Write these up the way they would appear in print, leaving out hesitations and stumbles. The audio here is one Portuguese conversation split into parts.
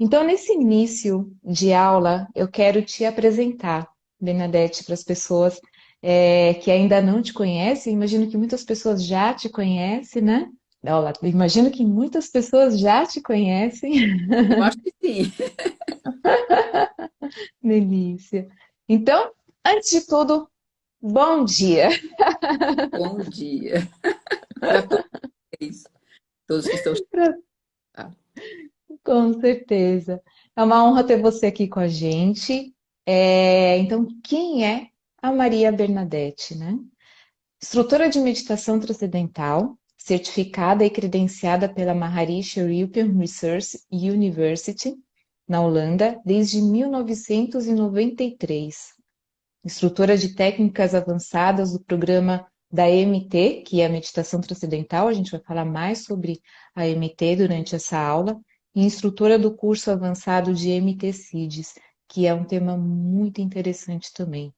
Então, nesse início de aula, eu quero te apresentar, Bernadette, para as pessoas que ainda não te conhecem. Imagino que muitas pessoas já te conhecem, né? Olha, imagino que muitas pessoas já te conhecem. Eu acho que sim. Delícia. Então, antes de tudo, bom dia. Bom dia para todos, todos que estão chegando. Com certeza. É uma honra ter você aqui com a gente. Então, quem é a Maria Bernadette, né? Instrutora de meditação transcendental, certificada e credenciada pela Maharishi European Research University, na Holanda, desde 1993. Instrutora de técnicas avançadas do programa da EMT, que é a meditação transcendental, a gente vai falar mais sobre a EMT durante essa aula, e instrutora do curso avançado de MT-CIDS, que é um tema muito interessante também.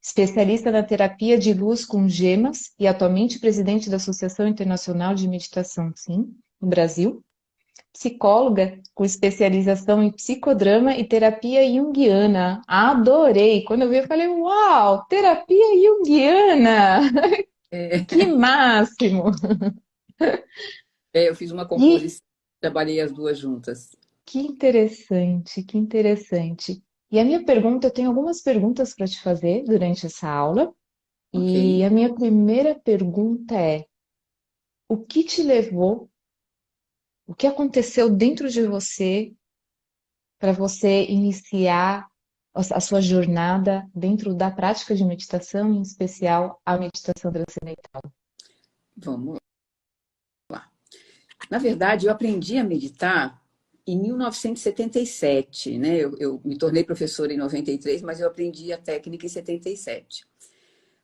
Especialista na terapia de luz com gemas e atualmente presidente da Associação Internacional de Meditação, sim, no Brasil. Psicóloga com especialização em psicodrama e terapia junguiana. Adorei! Quando eu vi, eu falei, uau, terapia junguiana! É, Que máximo! eu fiz uma E composição, trabalhei as duas juntas. que interessante, que interessante. E a minha pergunta, eu tenho algumas perguntas para te fazer durante essa aula. Ok. E a minha primeira pergunta é: o que te levou, o que aconteceu dentro de você para você iniciar a sua jornada dentro da prática de meditação, em especial a meditação transcendental? Vamos lá. Na verdade, eu aprendi a meditar em 1977, né? Eu me tornei professora em 93, mas eu aprendi a técnica em 77.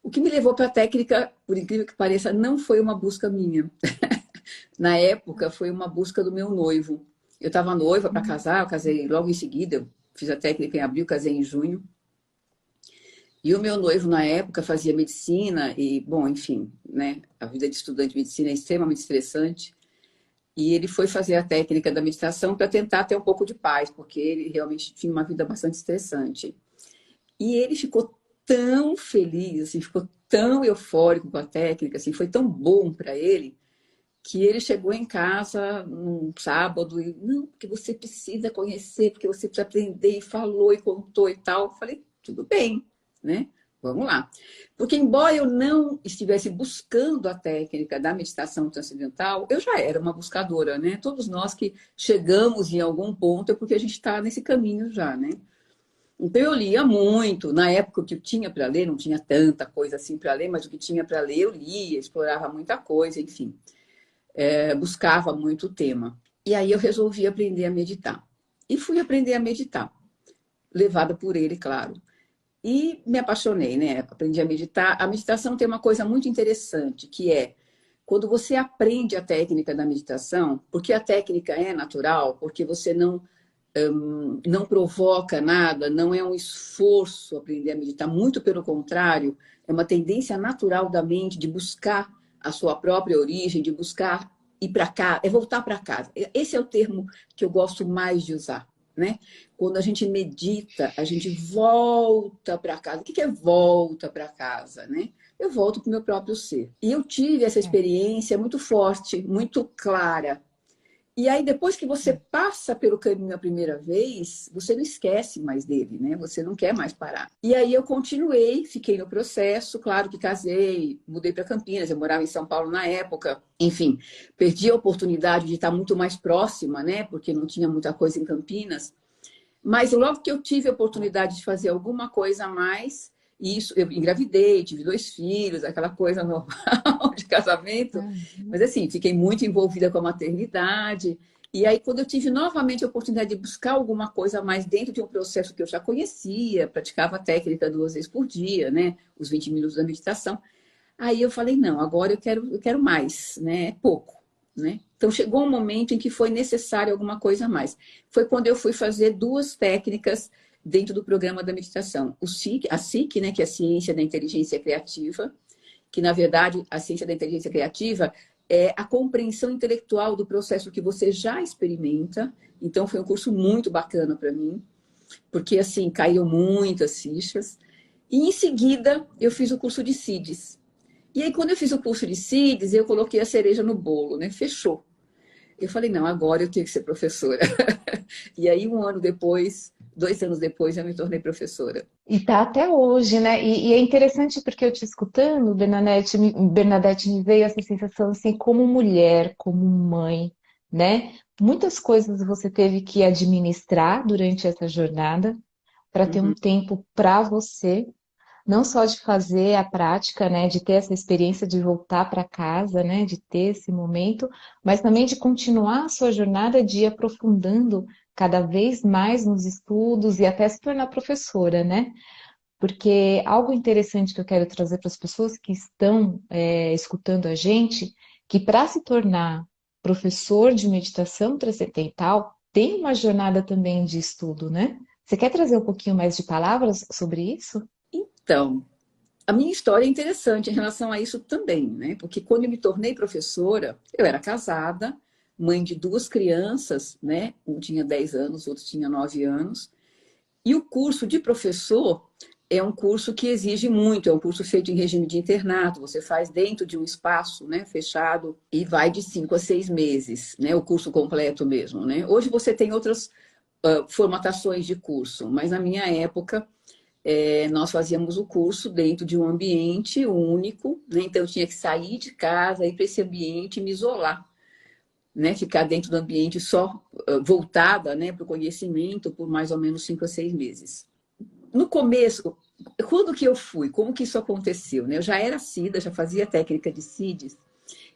O que me levou para a técnica, por incrível que pareça, não foi uma busca minha. Na época, foi uma busca do meu noivo. Eu estava noiva para casar, eu casei logo em seguida, eu fiz a técnica em abril, casei em junho. E o meu noivo, na época, fazia medicina e, bom, enfim, né? A vida de estudante de medicina é extremamente estressante. E ele foi fazer a técnica da meditação para tentar ter um pouco de paz, porque ele realmente tinha uma vida bastante estressante. E ele ficou tão feliz, assim, ficou tão eufórico com a técnica, assim, foi tão bom para ele, que ele chegou em casa num sábado e, não, porque você precisa conhecer, porque você precisa aprender, e falou e contou e tal. Eu falei, tudo bem, né? Vamos lá. Porque, embora eu não estivesse buscando a técnica da meditação transcendental, eu já era uma buscadora, né? Todos nós que chegamos em algum ponto é porque a gente está nesse caminho já, né? Então, eu lia muito. Na época, o que eu tinha para ler, não tinha tanta coisa assim para ler, mas o que tinha para ler, eu lia, explorava muita coisa, enfim. Buscava muito o tema. E aí, eu resolvi aprender a meditar. E fui aprender a meditar, levada por ele, claro. E me apaixonei, né? Aprendi a meditar. A meditação tem uma coisa muito interessante, que é quando você aprende a técnica da meditação, porque a técnica é natural, porque você não provoca nada, não é um esforço aprender a meditar, muito pelo contrário, é uma tendência natural da mente de buscar a sua própria origem, de buscar ir para cá, é voltar para casa. Esse é o termo que eu gosto mais de usar, né? Quando a gente medita, a gente volta para casa. O que é volta para casa, né? Eu volto para o meu próprio ser. E eu tive essa experiência muito forte, muito clara. E aí, depois que você passa pelo caminho a primeira vez, você não esquece mais dele, né? Você não quer mais parar. E aí eu continuei, fiquei no processo, claro que casei, mudei para Campinas, eu morava em São Paulo na época. Enfim, perdi a oportunidade de estar muito mais próxima, né? Porque não tinha muita coisa em Campinas. Mas logo que eu tive a oportunidade de fazer alguma coisa a mais, isso, eu engravidei, tive dois filhos, aquela coisa normal de casamento. Mas assim, fiquei muito envolvida com a maternidade. E aí, quando eu tive novamente a oportunidade de buscar alguma coisa a mais dentro de um processo que eu já conhecia, praticava a técnica 2 vezes por dia, né? Os 20 minutos da meditação. Aí eu falei, não, agora eu quero mais, né? É pouco, né? Então chegou um momento em que foi necessário alguma coisa a mais. Foi quando eu fui fazer duas técnicas dentro do programa da meditação. A SIC, né, que é a Ciência da Inteligência Criativa, que na verdade a ciência da inteligência criativa é a compreensão intelectual do processo que você já experimenta. Então, foi um curso muito bacana para mim, porque, assim, caíram muitas fichas. E, em seguida, eu fiz o curso de CIDS. E aí, quando eu fiz o curso de CIDS, eu coloquei a cereja no bolo, né? Fechou. Eu falei, não, agora eu tenho que ser professora. E aí, 1 ano depois, 2 anos depois, eu me tornei professora. E tá até hoje, né? E é interessante porque eu te escutando, Bernadette, me veio essa sensação assim, como mulher, como mãe, né? Muitas coisas você teve que administrar durante essa jornada para ter um Uhum. tempo para você, não só de fazer a prática, né, de ter essa experiência de voltar para casa, né, de ter esse momento, mas também de continuar a sua jornada de ir aprofundando cada vez mais nos estudos e até se tornar professora, né? Porque algo interessante que eu quero trazer para as pessoas que estão escutando a gente, que para se tornar professor de meditação transcendental, tem uma jornada também de estudo, né? Você quer trazer um pouquinho mais de palavras sobre isso? Então, a minha história é interessante em relação a isso também, né? Porque quando eu me tornei professora, eu era casada, mãe de 2 crianças, né? Um tinha 10 anos, outro tinha 9 anos. E o curso de professor é um curso que exige muito, é um curso feito em regime de internato, você faz dentro de um espaço, né, fechado e vai de 5 a 6 meses, né, o curso completo mesmo, né. Hoje você tem outras formatações de curso, mas na minha época nós fazíamos o curso dentro de um ambiente único, né, então eu tinha que sair de casa, ir para esse ambiente e me isolar, né, ficar dentro do ambiente só voltada, né, para o conhecimento por mais ou menos 5 a 6 meses. No começo, quando que eu fui? Como que isso aconteceu? Né? Eu já era CIDA, já fazia técnica de CIDs,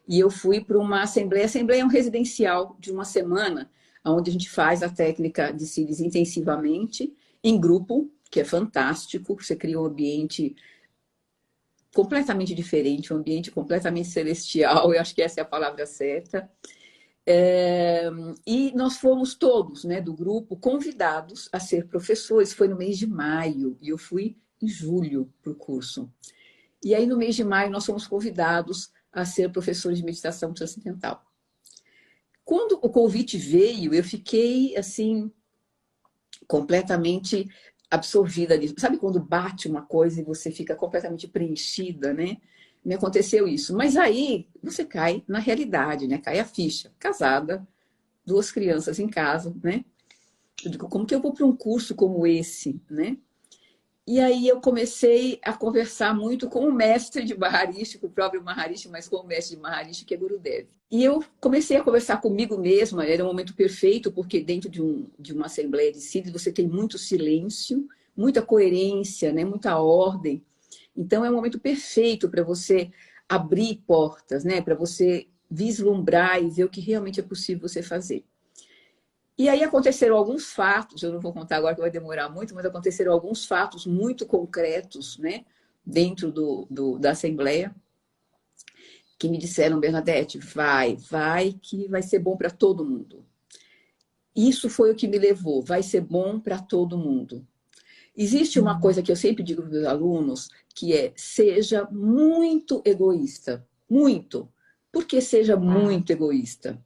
e eu fui para uma assembleia. A assembleia é um residencial de 1 semana, onde a gente faz a técnica de CIDs intensivamente, em grupo, que é fantástico. Você cria um ambiente completamente diferente, um ambiente completamente celestial, eu acho que essa é a palavra certa. E nós fomos todos, né, do grupo, convidados a ser professores. Foi no mês de maio, e eu fui em julho para o curso. E aí, no mês de maio, nós fomos convidados a ser professores de meditação transcendental. Quando o convite veio, eu fiquei, assim, completamente absorvida nisso. Sabe quando bate uma coisa e você fica completamente preenchida, né? Me aconteceu isso. Mas aí você cai na realidade, né? Cai a ficha. Casada, 2 crianças em casa, né? Eu digo, como que eu vou para um curso como esse, né? E aí eu comecei a conversar muito com o mestre de Maharishi, com o próprio Maharishi, mas com o mestre de Maharishi, que é Gurudev. E eu comecei a conversar comigo mesma, era um momento perfeito, porque dentro de uma assembleia de CIDs você tem muito silêncio, muita coerência, né? Muita ordem. Então é um momento perfeito para você abrir portas, né? Para você vislumbrar e ver o que realmente é possível você fazer. E aí aconteceram alguns fatos, eu não vou contar agora que vai demorar muito, mas aconteceram alguns fatos muito concretos, né, dentro da Assembleia, que me disseram, Bernadette, vai, que vai ser bom para todo mundo. Isso foi o que me levou, vai ser bom para todo mundo. Existe uma coisa que eu sempre digo para os meus alunos, que é, seja muito egoísta, muito. Por que seja Ah, muito egoísta?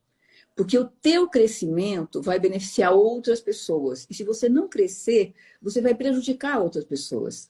Porque o teu crescimento vai beneficiar outras pessoas. E se você não crescer, você vai prejudicar outras pessoas.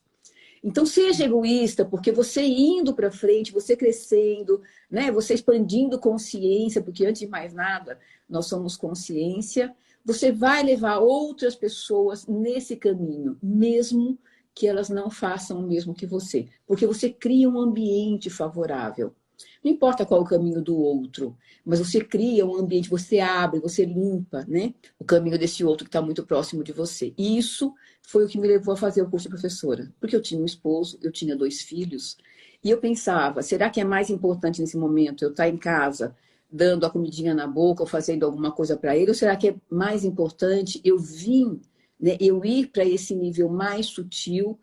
Então, seja egoísta, porque você indo para frente, você crescendo, né? Você expandindo consciência, porque antes de mais nada, nós somos consciência, você vai levar outras pessoas nesse caminho, mesmo que elas não façam o mesmo que você. Porque você cria um ambiente favorável. Não importa qual o caminho do outro, mas você cria um ambiente, você abre, você limpa, né? O caminho desse outro que está muito próximo de você. E isso foi o que me levou a fazer o curso de professora. Porque eu tinha um esposo, eu tinha 2 filhos, e eu pensava, será que é mais importante nesse momento eu estar em casa, dando a comidinha na boca ou fazendo alguma coisa para ele, ou será que é mais importante né, eu ir para esse nível mais sutil.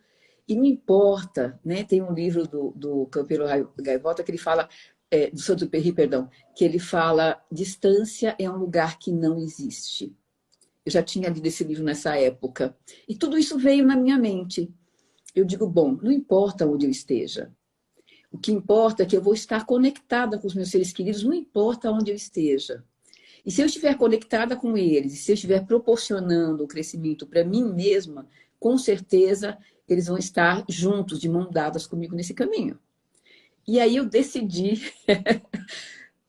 E não importa, né? Tem um livro do Campelo Gaivota que ele fala, do Santo Perry, perdão, que ele fala, distância é um lugar que não existe. Eu já tinha lido esse livro nessa época. E tudo isso veio na minha mente. Eu digo, bom, não importa onde eu esteja. O que importa é que eu vou estar conectada com os meus seres queridos, não importa onde eu esteja. E se eu estiver conectada com eles, e se eu estiver proporcionando o crescimento para mim mesma, com certeza eles vão estar juntos, de mão dadas comigo nesse caminho. E aí eu decidi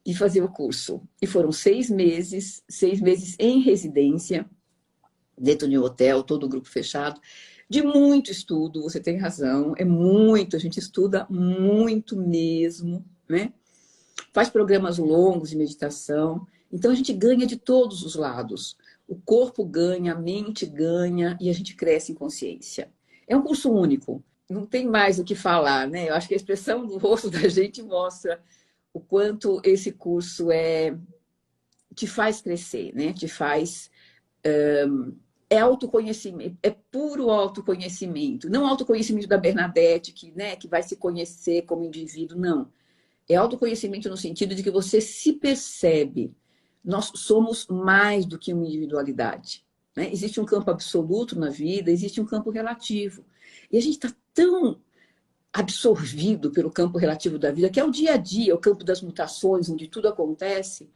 ir fazer o curso. E foram 6 meses em residência, dentro de um hotel, todo o grupo fechado, de muito estudo, você tem razão, é muito, a gente estuda muito mesmo, né? Faz programas longos de meditação, então a gente ganha de todos os lados. O corpo ganha, a mente ganha e a gente cresce em consciência. É um curso único, não tem mais o que falar, né? Eu acho que a expressão do rosto da gente mostra o quanto esse curso te faz crescer, né? Te faz é autoconhecimento, é puro autoconhecimento. Não autoconhecimento da Bernadette, que vai se conhecer como indivíduo, não. É autoconhecimento no sentido de que você se percebe. Nós somos mais do que uma individualidade, né? Existe um campo absoluto na vida, existe um campo relativo. E a gente está tão absorvido pelo campo relativo da vida, que é o dia a dia, o campo das mutações, onde tudo acontece,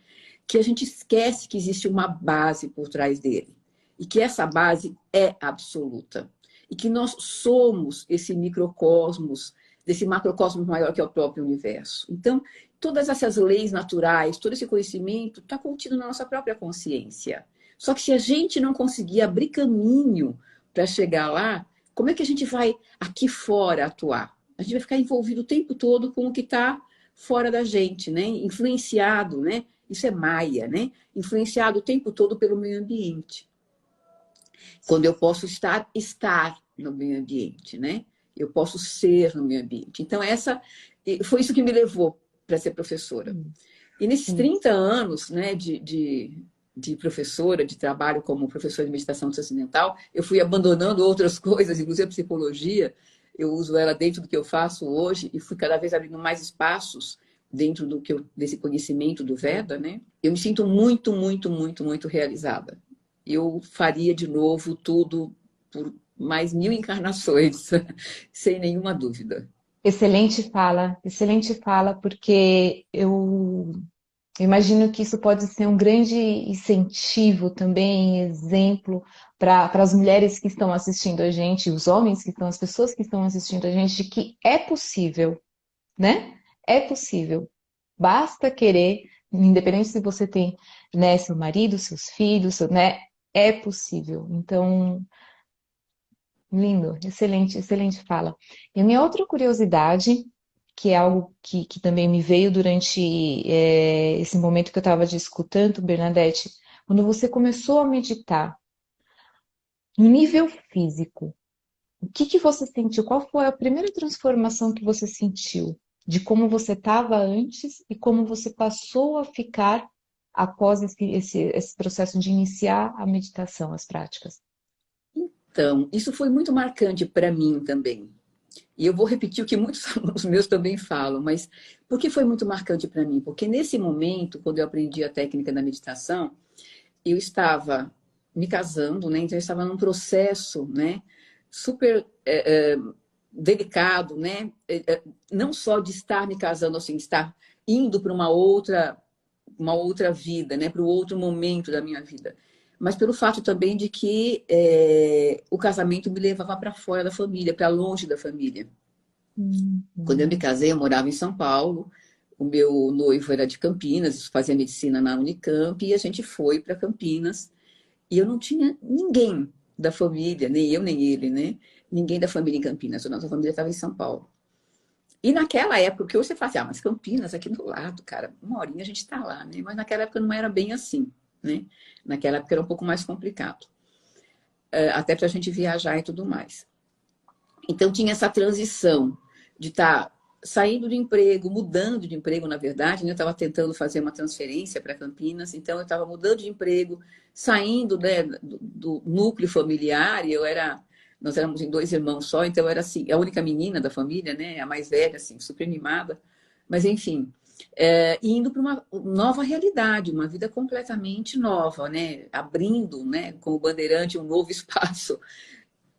que a gente esquece que existe uma base por trás dele. E que essa base é absoluta. E que nós somos esse microcosmos, desse macrocosmos maior que é o próprio universo. Então, todas essas leis naturais, todo esse conhecimento está contido na nossa própria consciência. Só que se a gente não conseguir abrir caminho para chegar lá, como é que a gente vai aqui fora atuar? A gente vai ficar envolvido o tempo todo com o que está fora da gente, né? Influenciado, né? Isso é Maia, né? Influenciado o tempo todo pelo meio ambiente. Quando eu posso estar no meio ambiente, né? Eu posso ser no meio ambiente. Então, foi isso que me levou para ser professora. E nesses 30 anos, né, de professora, de trabalho como professora de meditação transcendental, eu fui abandonando outras coisas, inclusive a psicologia. Eu uso ela dentro do que eu faço hoje e fui cada vez abrindo mais espaços dentro desse conhecimento do Veda, né? Eu me sinto muito, muito, muito, muito realizada. Eu faria de novo tudo por mais 1000 encarnações, sem nenhuma dúvida. Excelente fala, porque eu imagino que isso pode ser um grande incentivo também, exemplo para as mulheres que estão assistindo a gente, os homens que estão, as pessoas que estão assistindo a gente, de que é possível, né? É possível. Basta querer, independente se você tem, né, seu marido, seus filhos, né? É possível. Então, lindo, excelente fala. E a minha outra curiosidade, que é algo que também me veio durante esse momento que eu estava te escutando, Bernadette, quando você começou a meditar, no nível físico, o que você sentiu? Qual foi a primeira transformação que você sentiu? De como você estava antes e como você passou a ficar após esse processo de iniciar a meditação, as práticas? Então, isso foi muito marcante para mim também. E eu vou repetir o que muitos alunos meus também falam, mas por que foi muito marcante para mim? Porque nesse momento, quando eu aprendi a técnica da meditação, eu estava me casando, né? Então eu estava num processo, né? Super delicado, né? Não só de estar me casando, assim, estar indo para uma outra vida, né? Para o outro momento da minha vida, mas pelo fato também de que o casamento me levava para fora da família, para longe da família. Quando eu me casei, eu morava em São Paulo, o meu noivo era de Campinas, fazia medicina na Unicamp, e a gente foi para Campinas, e eu não tinha ninguém da família, nem eu, nem ele, né? Ninguém da família em Campinas, a nossa família estava em São Paulo. E naquela época, o que você fala assim, mas Campinas, aqui do lado, cara, uma horinha a gente está lá, né? Mas naquela época não era bem assim, né? Naquela época era um pouco mais complicado. Até para a gente viajar e tudo mais. Então tinha essa transição de estar saindo de emprego, mudando de emprego, na verdade, né? Eu estava tentando fazer uma transferência para Campinas, então eu estava mudando de emprego, saindo, né, do núcleo familiar, e nós éramos em 2 irmãos só, então eu era assim, a única menina da família, né, a mais velha, assim, super mimada, mas enfim, indo para uma nova realidade, uma vida completamente nova, né, abrindo, né, como bandeirante, um novo espaço.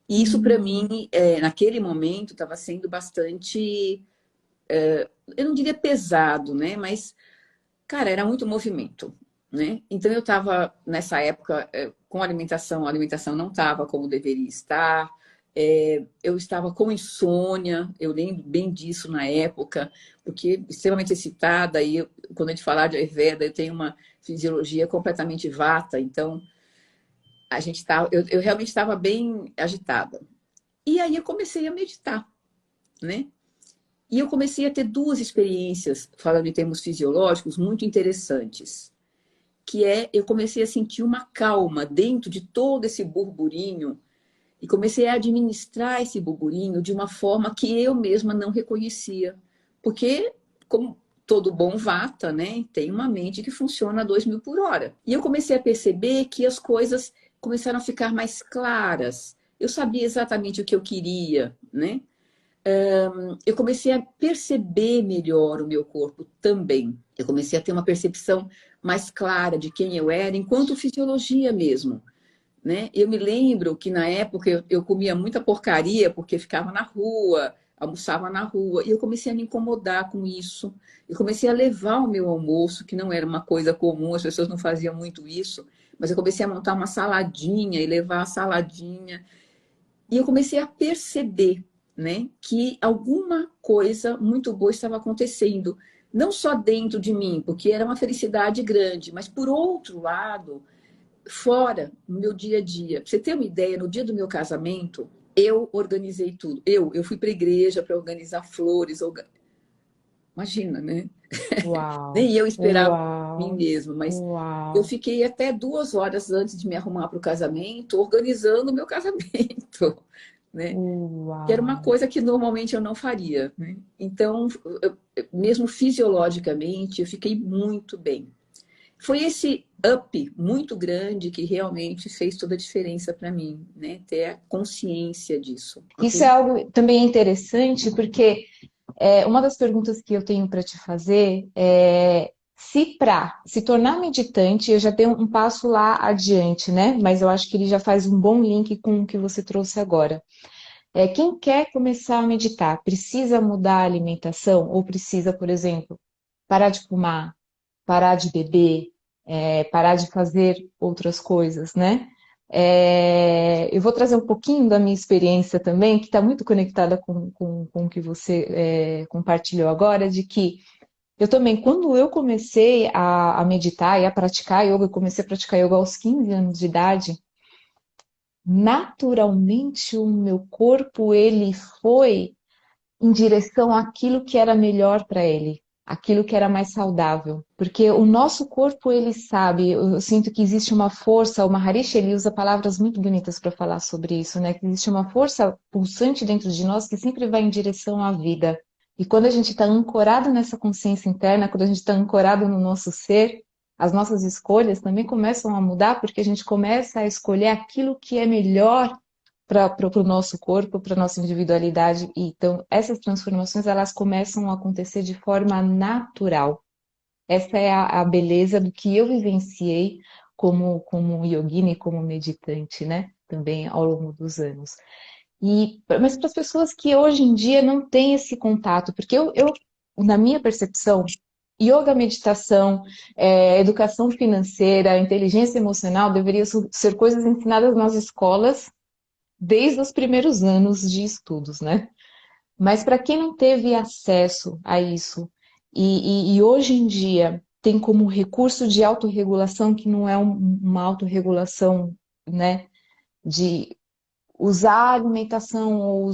E isso, para mim, naquele momento, estava sendo bastante eu não diria pesado, né? Mas, cara, era muito movimento, né? Então eu estava, nessa época, com a alimentação não estava como deveria estar, eu estava com insônia, eu lembro bem disso na época, porque extremamente excitada, e quando a gente falar de Ayurveda, eu tenho uma fisiologia completamente vata, então eu realmente estava bem agitada. E aí eu comecei a meditar, né? E eu comecei a ter duas experiências, falando em termos fisiológicos, muito interessantes. Que eu comecei a sentir uma calma dentro de todo esse burburinho e comecei a administrar esse burburinho de uma forma que eu mesma não reconhecia. Porque, como todo bom vata, né, tem uma mente que funciona a 2.000 por hora. E eu comecei a perceber que as coisas começaram a ficar mais claras. Eu sabia exatamente o que eu queria, né? Eu comecei a perceber melhor o meu corpo também. Eu comecei a ter uma percepção mais clara de quem eu era, enquanto fisiologia mesmo, né? Eu me lembro que na época eu comia muita porcaria porque ficava na rua, almoçava na rua, e eu comecei a me incomodar com isso. Eu comecei a levar o meu almoço, que não era uma coisa comum, as pessoas não faziam muito isso, mas eu comecei a montar uma saladinha e levar a saladinha. E eu comecei a perceber, né, que alguma coisa muito boa estava acontecendo, não só dentro de mim, porque era uma felicidade grande, mas por outro lado, fora, no meu dia a dia. Pra você ter uma ideia, no dia do meu casamento, eu organizei tudo. Eu fui para a igreja para organizar flores. Imagina, né? Uau, Nem eu esperava de mim uau, mesma, mas eu uau, fiquei até 2 horas antes de me arrumar para o casamento, organizando o meu casamento, né? Que era uma uau. coisa que normalmente eu não faria, né? Então, mesmo fisiologicamente, eu fiquei muito bem. Foi esse up muito grande que realmente fez toda a diferença para mim, né? Ter a consciência disso. Isso é algo também interessante, porque uma das perguntas que eu tenho para te fazer é se para se tornar meditante, eu já tenho um passo lá adiante, né? Mas eu acho que ele já faz um bom link com o que você trouxe agora. Quem quer começar a meditar, precisa mudar a alimentação ou precisa, por exemplo, parar de fumar, parar de beber, parar de fazer outras coisas, né? Eu vou trazer um pouquinho da minha experiência também, que está muito conectada com o que você compartilhou agora, de que eu também, quando eu comecei a meditar e a praticar yoga, eu comecei a praticar yoga aos 15 anos de idade, naturalmente o meu corpo ele foi em direção àquilo que era melhor para ele, aquilo que era mais saudável. Porque o nosso corpo, ele sabe, eu sinto que existe uma força, o Maharishi, ele usa palavras muito bonitas para falar sobre isso, né? Que existe uma força pulsante dentro de nós que sempre vai em direção à vida. E quando a gente está ancorado nessa consciência interna, quando a gente está ancorado no nosso ser, as nossas escolhas também começam a mudar, porque a gente começa a escolher aquilo que é melhor para o nosso corpo, para a nossa individualidade. Então, essas transformações, elas começam a acontecer de forma natural. Essa é a beleza do que eu vivenciei como yogini, como meditante, né? Também ao longo dos anos. Mas para as pessoas que hoje em dia não têm esse contato, porque na minha percepção, yoga, meditação, educação financeira, inteligência emocional deveriam ser coisas ensinadas nas escolas desde os primeiros anos de estudos, né? Mas para quem não teve acesso a isso e hoje em dia tem como recurso de autorregulação que não é uma autorregulação, né, de usar a alimentação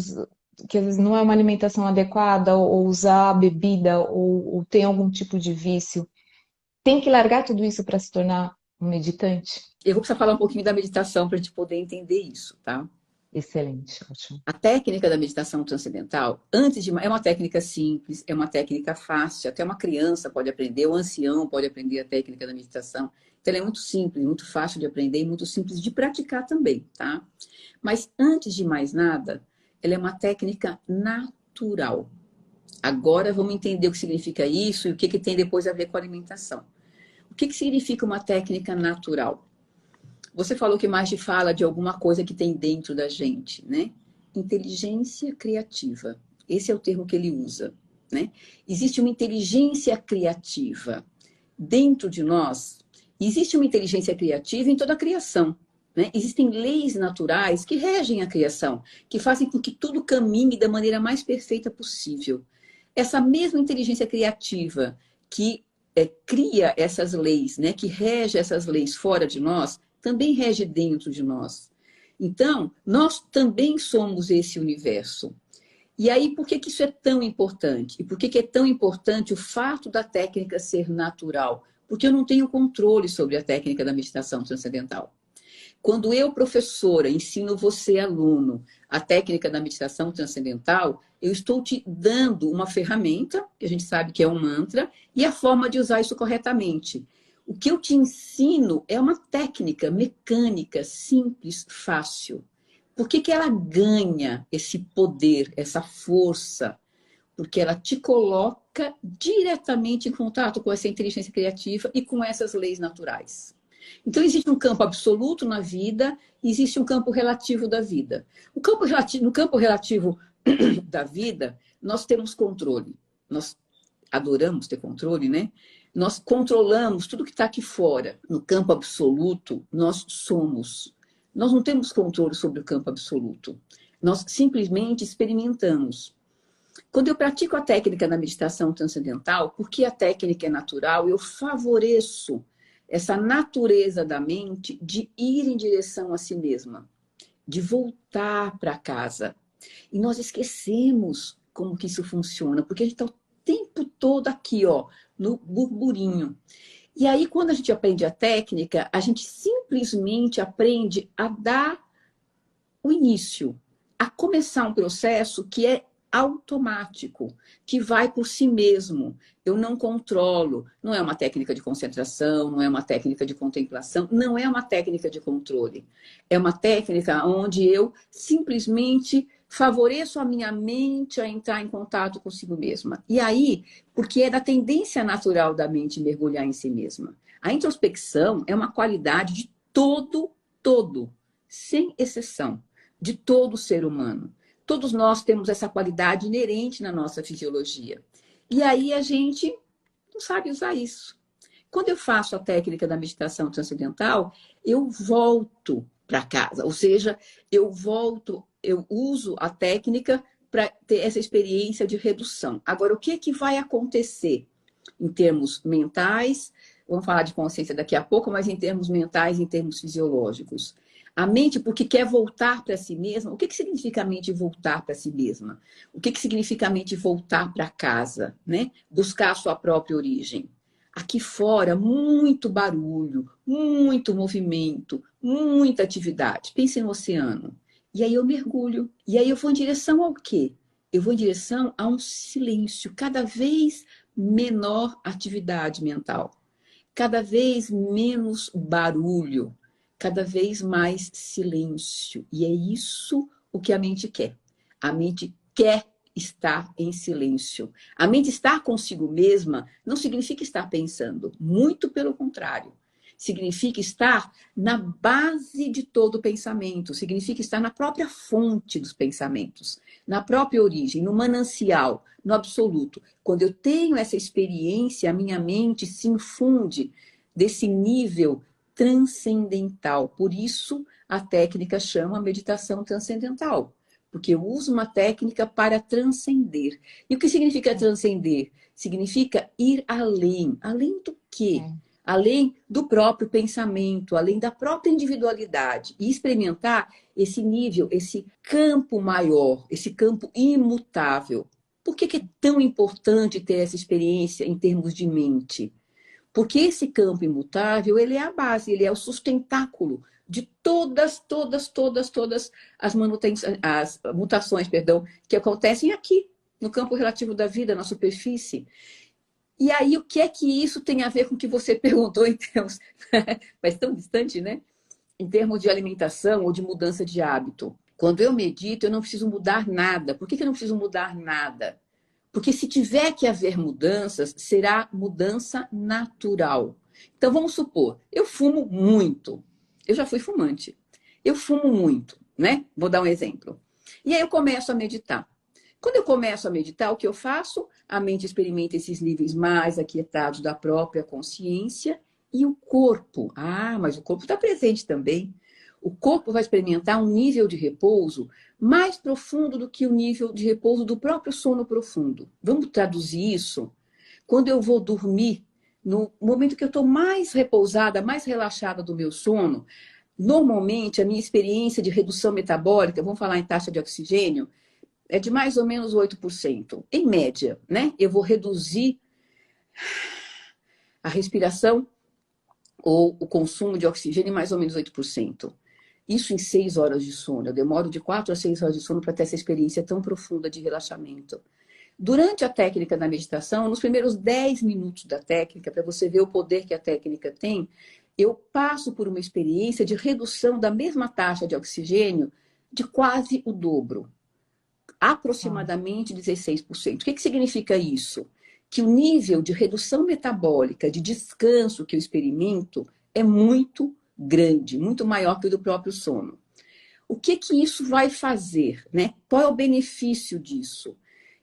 que às vezes não é uma alimentação adequada ou usar a bebida ou tem algum tipo de vício, tem que largar tudo isso para se tornar um meditante? Eu vou precisar falar um pouquinho da meditação para a gente poder entender isso, tá? Excelente, ótimo. A técnica da meditação transcendental, é uma técnica simples, é uma técnica fácil, até uma criança pode aprender, o ancião pode aprender a técnica da meditação. Então, ela é muito simples, muito fácil de aprender e muito simples de praticar também, tá? Mas, antes de mais nada, ela é uma técnica natural. Agora, vamos entender o que significa isso e o que tem depois a ver com a alimentação. O que significa uma técnica natural? Você falou que mais te fala de alguma coisa que tem dentro da gente, né? Inteligência criativa. Esse é o termo que ele usa, né? Existe uma inteligência criativa dentro de nós. Existe uma inteligência criativa em toda a criação, né? Existem leis naturais que regem a criação, que fazem com que tudo caminhe da maneira mais perfeita possível. Essa mesma inteligência criativa que cria essas leis, né? Que rege essas leis fora de nós, também rege dentro de nós. Então, nós também somos esse universo. E aí, por que isso é tão importante? E por que é tão importante o fato da técnica ser natural? Porque eu não tenho controle sobre a técnica da meditação transcendental. Quando eu, professora, ensino você, aluno, a técnica da meditação transcendental, eu estou te dando uma ferramenta, que a gente sabe que é um mantra, e a forma de usar isso corretamente. O que eu te ensino é uma técnica mecânica, simples, fácil. Por que ela ganha esse poder, essa força? Porque ela te coloca diretamente em contato com essa inteligência criativa e com essas leis naturais. Então, existe um campo absoluto na vida, existe um campo relativo da vida. No campo relativo da vida, nós temos controle. Nós adoramos ter controle, né? Nós controlamos tudo que está aqui fora. No campo absoluto, nós somos. Nós não temos controle sobre o campo absoluto. Nós simplesmente experimentamos. Quando eu pratico a técnica da meditação transcendental, porque a técnica é natural, eu favoreço essa natureza da mente de ir em direção a si mesma, de voltar para casa. E nós esquecemos como que isso funciona, porque a gente está o tempo todo aqui, ó, no burburinho. E aí, quando a gente aprende a técnica, a gente simplesmente aprende a dar o início, a começar um processo que é automático, que vai por si mesmo. Eu não controlo. Não é uma técnica de concentração, não é uma técnica de contemplação, não é uma técnica de controle. É uma técnica onde eu simplesmente favoreço a minha mente a entrar em contato consigo mesma. E aí, porque é da tendência natural da mente mergulhar em si mesma. A introspecção é uma qualidade de todo, sem exceção, de todo ser humano. Todos nós temos essa qualidade inerente na nossa fisiologia. E aí a gente não sabe usar isso. Quando eu faço a técnica da meditação transcendental, eu volto para casa. Ou seja, eu uso a técnica para ter essa experiência de redução. Agora, o que vai acontecer em termos mentais? Vamos falar de consciência daqui a pouco, mas em termos mentais, em termos fisiológicos. A mente, porque quer voltar para si mesma. O que significa a mente voltar para si mesma? O que significa a mente voltar para casa, né? Buscar a sua própria origem. Aqui fora, muito barulho, muito movimento, muita atividade. Pense no oceano. E aí eu mergulho. E aí eu vou em direção ao quê? Eu vou em direção a um silêncio, cada vez menor atividade mental, cada vez menos barulho, cada vez mais silêncio. E é isso o que a mente quer. A mente quer estar em silêncio. A mente estar consigo mesma não significa estar pensando, muito pelo contrário. Significa estar na base de todo pensamento, significa estar na própria fonte dos pensamentos, na própria origem, no manancial, no absoluto. Quando eu tenho essa experiência, a minha mente se infunde desse nível transcendental. Por isso, a técnica chama meditação transcendental, porque eu uso uma técnica para transcender. E o que significa transcender? Significa ir além. Além do quê? Além do próprio pensamento, além da própria individualidade. E experimentar esse nível, esse campo maior, esse campo imutável. Por que é tão importante ter essa experiência em termos de mente? Porque esse campo imutável, ele é a base, ele é o sustentáculo de todas as mutações, que acontecem aqui, no campo relativo da vida, na superfície. E aí, o que é que isso tem a ver com o que você perguntou em termos... Mas tão distante, né? Em termos de alimentação ou de mudança de hábito. Quando eu medito, eu não preciso mudar nada. Por que eu não preciso mudar nada? Porque se tiver que haver mudanças, será mudança natural. Então, vamos supor, eu fumo muito. Eu já fui fumante. Eu fumo muito, né? Vou dar um exemplo. E aí eu começo a meditar. Quando eu começo a meditar, o que eu faço? A mente experimenta esses níveis mais aquietados da própria consciência e o corpo. Ah, mas o corpo está presente também. O corpo vai experimentar um nível de repouso mais profundo do que o nível de repouso do próprio sono profundo. Vamos traduzir isso? Quando eu vou dormir, no momento que eu estou mais repousada, mais relaxada do meu sono, normalmente a minha experiência de redução metabólica, vamos falar em taxa de oxigênio, é de mais ou menos 8%. Em média, né? Eu vou reduzir a respiração ou o consumo de oxigênio em mais ou menos 8%. Isso em 6 horas de sono. Eu demoro de 4 a 6 horas de sono para ter essa experiência tão profunda de relaxamento. Durante a técnica da meditação, nos primeiros 10 minutos da técnica, para você ver o poder que a técnica tem, eu passo por uma experiência de redução da mesma taxa de oxigênio de quase o dobro. Aproximadamente 16%. O que significa isso? Que o nível de redução metabólica, de descanso que eu experimento é muito grande, muito maior que o do próprio sono. O que isso vai fazer, né? Qual é o benefício disso?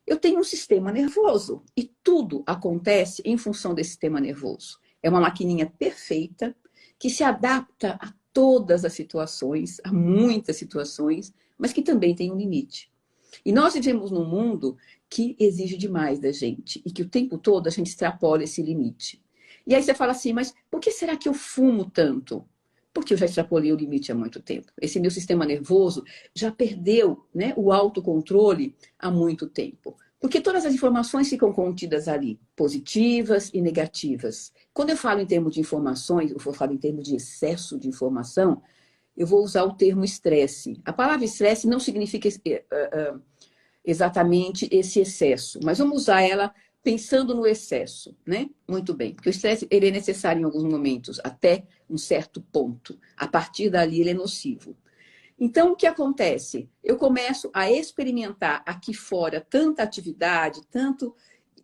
Eu tenho um sistema nervoso e tudo acontece em função desse sistema nervoso. É uma maquininha perfeita que se adapta a todas as situações, a muitas situações, mas que também tem um limite. E nós vivemos num mundo que exige demais da gente e que o tempo todo a gente extrapola esse limite. E aí você fala assim, mas por que será que eu fumo tanto? Porque eu já extrapolei o limite há muito tempo. Esse meu sistema nervoso já perdeu, né, o autocontrole há muito tempo. Porque todas as informações ficam contidas ali, positivas e negativas. Quando eu falo em termos de informações, eu falo em termos de excesso de informação, eu vou usar o termo estresse. A palavra estresse não significa exatamente esse excesso, mas vamos usar ela pensando no excesso, né? Muito bem, porque o estresse ele é necessário em alguns momentos, até um certo ponto. A partir dali ele é nocivo. Então, o que acontece? Eu começo a experimentar aqui fora tanta atividade,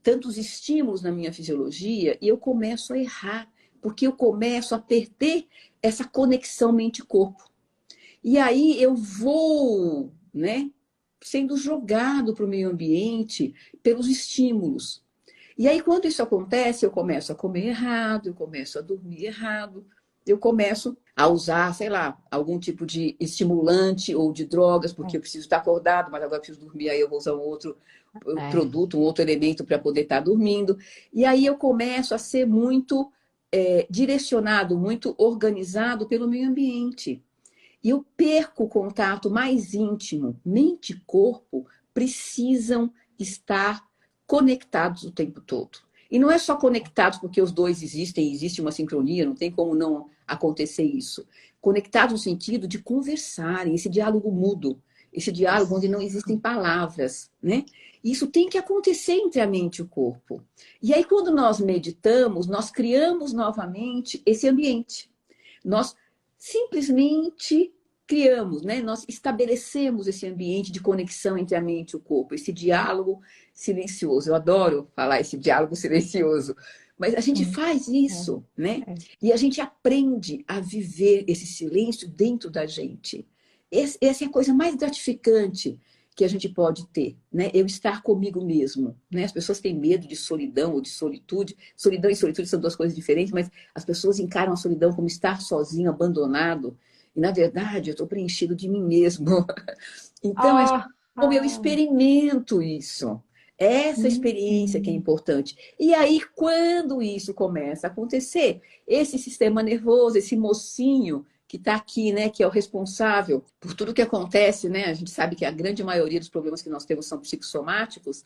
tantos estímulos na minha fisiologia, e eu começo a errar, porque eu começo a perder essa conexão mente-corpo. E aí eu vou, né, sendo jogado para o meio ambiente pelos estímulos. E aí, quando isso acontece, eu começo a comer errado, eu começo a dormir errado, eu começo a usar, sei lá, algum tipo de estimulante ou de drogas, porque eu preciso estar acordado, mas agora eu preciso dormir, aí eu vou usar um outro produto, um outro elemento para poder estar dormindo. E aí eu começo a ser muito direcionado, muito organizado pelo meio ambiente. E eu perco o contato mais íntimo. Mente e corpo precisam estar conectados o tempo todo. E não é só conectados porque os dois existem, existe uma sincronia, não tem como não acontecer isso. Conectados no sentido de conversarem, esse diálogo mudo, esse diálogo onde não existem palavras, né? Isso tem que acontecer entre a mente e o corpo. E aí, quando nós meditamos, nós criamos novamente esse ambiente. Nós simplesmente criamos, né? Nós estabelecemos esse ambiente de conexão entre a mente e o corpo, esse diálogo silencioso. Eu adoro falar esse diálogo silencioso, mas a gente faz isso, né? E a gente aprende a viver esse silêncio dentro da gente. Essa é a coisa mais gratificante que a gente pode ter, né? Eu estar comigo mesmo, né? As pessoas têm medo de solidão ou de solitude. Solidão e solitude são duas coisas diferentes, mas as pessoas encaram a solidão como estar sozinho, abandonado. E, na verdade, eu estou preenchido de mim mesmo. Então, é como eu experimento isso. Essa experiência que é importante. E aí, quando isso começa a acontecer, esse sistema nervoso, esse mocinho que está aqui, né, que é o responsável por tudo que acontece, né? A gente sabe que a grande maioria dos problemas que nós temos são psicossomáticos.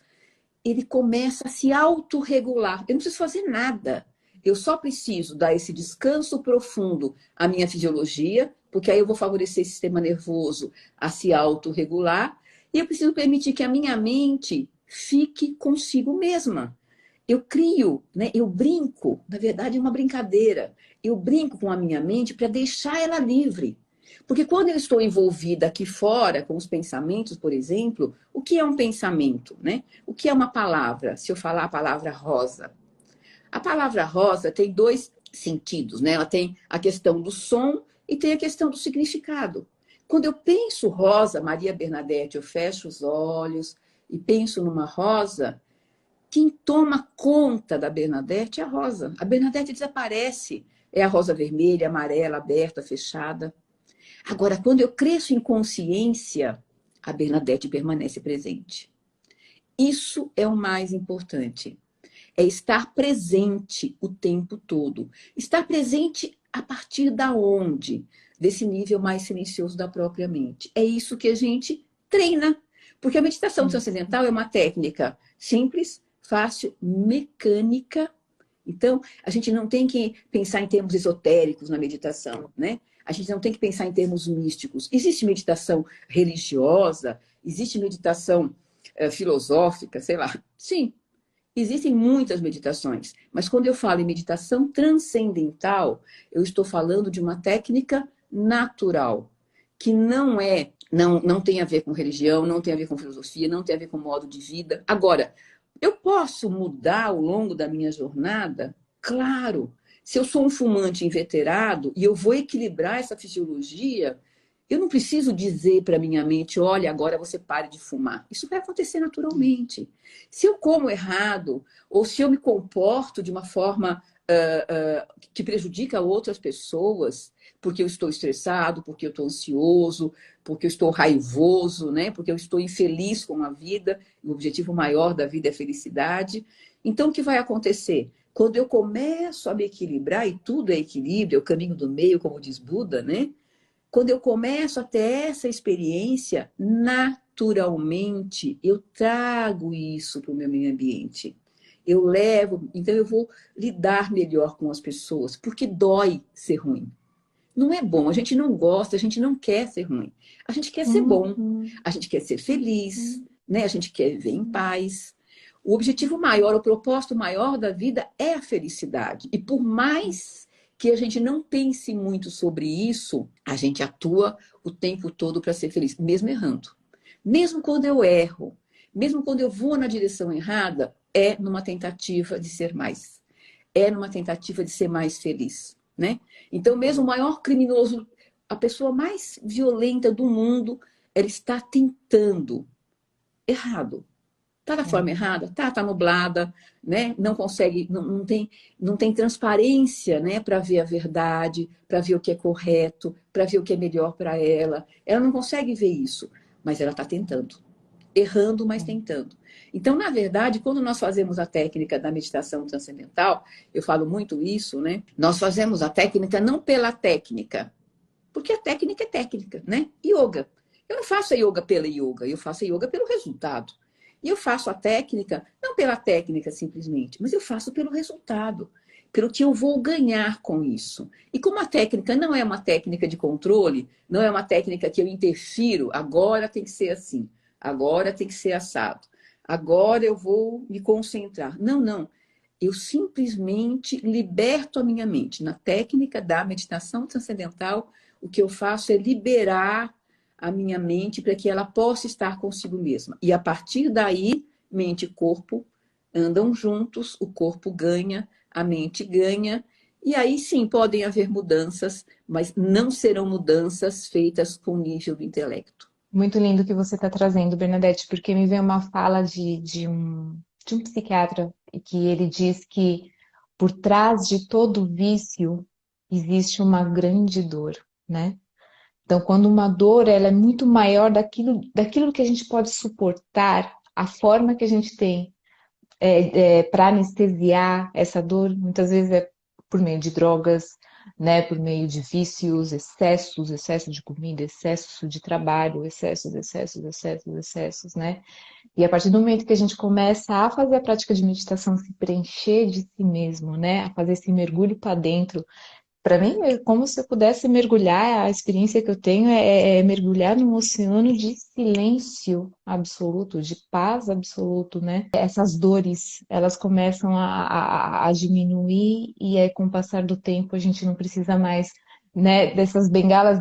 Ele começa a se autorregular. Eu não preciso fazer nada. Eu só preciso dar esse descanso profundo à minha fisiologia, porque aí eu vou favorecer esse sistema nervoso a se autorregular. E eu preciso permitir que a minha mente fique consigo mesma. Eu crio, né? Eu brinco, na verdade é uma brincadeira. Eu brinco com a minha mente para deixar ela livre. Porque quando eu estou envolvida aqui fora com os pensamentos, por exemplo, o que é um pensamento, né? O que é uma palavra? Se eu falar a palavra rosa. A palavra rosa tem dois sentidos, né? Ela tem a questão do som e tem a questão do significado. Quando eu penso rosa, Maria Bernadette, eu fecho os olhos, e penso numa rosa, quem toma conta da Bernadette é a rosa. A Bernadette desaparece. É a rosa vermelha, amarela, aberta, fechada. Agora, quando eu cresço em consciência, a Bernadette permanece presente. Isso é o mais importante. É estar presente o tempo todo. Estar presente a partir da onde? Desse nível mais silencioso da própria mente. É isso que a gente treina. Porque a meditação transcendental é uma técnica simples, fácil, mecânica. Então, a gente não tem que pensar em termos esotéricos na meditação, né? A gente não tem que pensar em termos místicos. Existe meditação religiosa, existe meditação filosófica, sei lá. Sim, existem muitas meditações, mas quando eu falo em meditação transcendental, eu estou falando de uma técnica natural, que não tem a ver com religião, não tem a ver com filosofia, não tem a ver com modo de vida. Agora, eu posso mudar ao longo da minha jornada? Claro. Se eu sou um fumante inveterado e eu vou equilibrar essa fisiologia, eu não preciso dizer para minha mente, olha, agora você pare de fumar. Isso vai acontecer naturalmente. Se eu como errado, ou se eu me comporto de uma forma que prejudica outras pessoas, porque eu estou estressado, porque eu estou ansioso, porque eu estou raivoso, né? Porque eu estou infeliz com a vida, o objetivo maior da vida é a felicidade. Então, o que vai acontecer? Quando eu começo a me equilibrar, e tudo é equilíbrio, é o caminho do meio, como diz Buda, né? Quando eu começo a ter essa experiência, naturalmente, eu trago isso para o meu meio ambiente. Eu levo, então eu vou lidar melhor com as pessoas, porque dói ser ruim. Não é bom, a gente não gosta, a gente não quer ser ruim. A gente quer ser bom, Uhum. a gente quer ser feliz, né? A gente quer viver em paz. O objetivo maior, o propósito maior da vida é a felicidade. E por mais que a gente não pense muito sobre isso, a gente atua o tempo todo para ser feliz, mesmo errando. Mesmo quando eu erro, mesmo quando eu vou na direção errada, é numa tentativa de ser mais. É numa tentativa de ser mais feliz, né? Então, mesmo o maior criminoso, a pessoa mais violenta do mundo, ela está tentando errado. Tá da É. forma errada? Tá nublada, né? Não consegue, não tem transparência, né, para ver a verdade, para ver o que é correto, para ver o que é melhor para ela. Ela não consegue ver isso, mas ela está tentando. Errando, mas tentando. Então, na verdade, quando nós fazemos a técnica da meditação transcendental, eu falo muito isso, né? Nós fazemos a técnica não pela técnica, porque a técnica é técnica, né? Yoga. Eu não faço a yoga pela yoga, eu faço a yoga pelo resultado. E eu faço a técnica, não pela técnica simplesmente, mas eu faço pelo resultado, pelo que eu vou ganhar com isso. E como a técnica não é uma técnica de controle, não é uma técnica que eu interfiro, agora tem que ser assim, agora tem que ser assado, agora eu vou me concentrar. Não, não. Eu simplesmente liberto a minha mente. Na técnica da meditação transcendental, o que eu faço é liberar a minha mente para que ela possa estar consigo mesma. E a partir daí, mente e corpo andam juntos, o corpo ganha, a mente ganha. E aí sim podem haver mudanças, mas não serão mudanças feitas com o nível do intelecto. Muito lindo que você está trazendo, Bernadette, porque me vem uma fala de um psiquiatra que ele diz que por trás de todo vício existe uma grande dor, né? Então, quando uma dor ela é muito maior daquilo que a gente pode suportar, a forma que a gente tem para anestesiar essa dor, muitas vezes é por meio de drogas, né, por meio de vícios, excessos, excesso de comida, excesso de trabalho, excessos, né? E a partir do momento que a gente começa a fazer a prática de meditação, se preencher de si mesmo, né, a fazer esse mergulho para dentro, para mim é como se eu pudesse mergulhar, a experiência que eu tenho é mergulhar num oceano de silêncio absoluto, de paz absoluto, né? Essas dores, elas começam a diminuir e aí com o passar do tempo a gente não precisa mais, né, dessas bengalas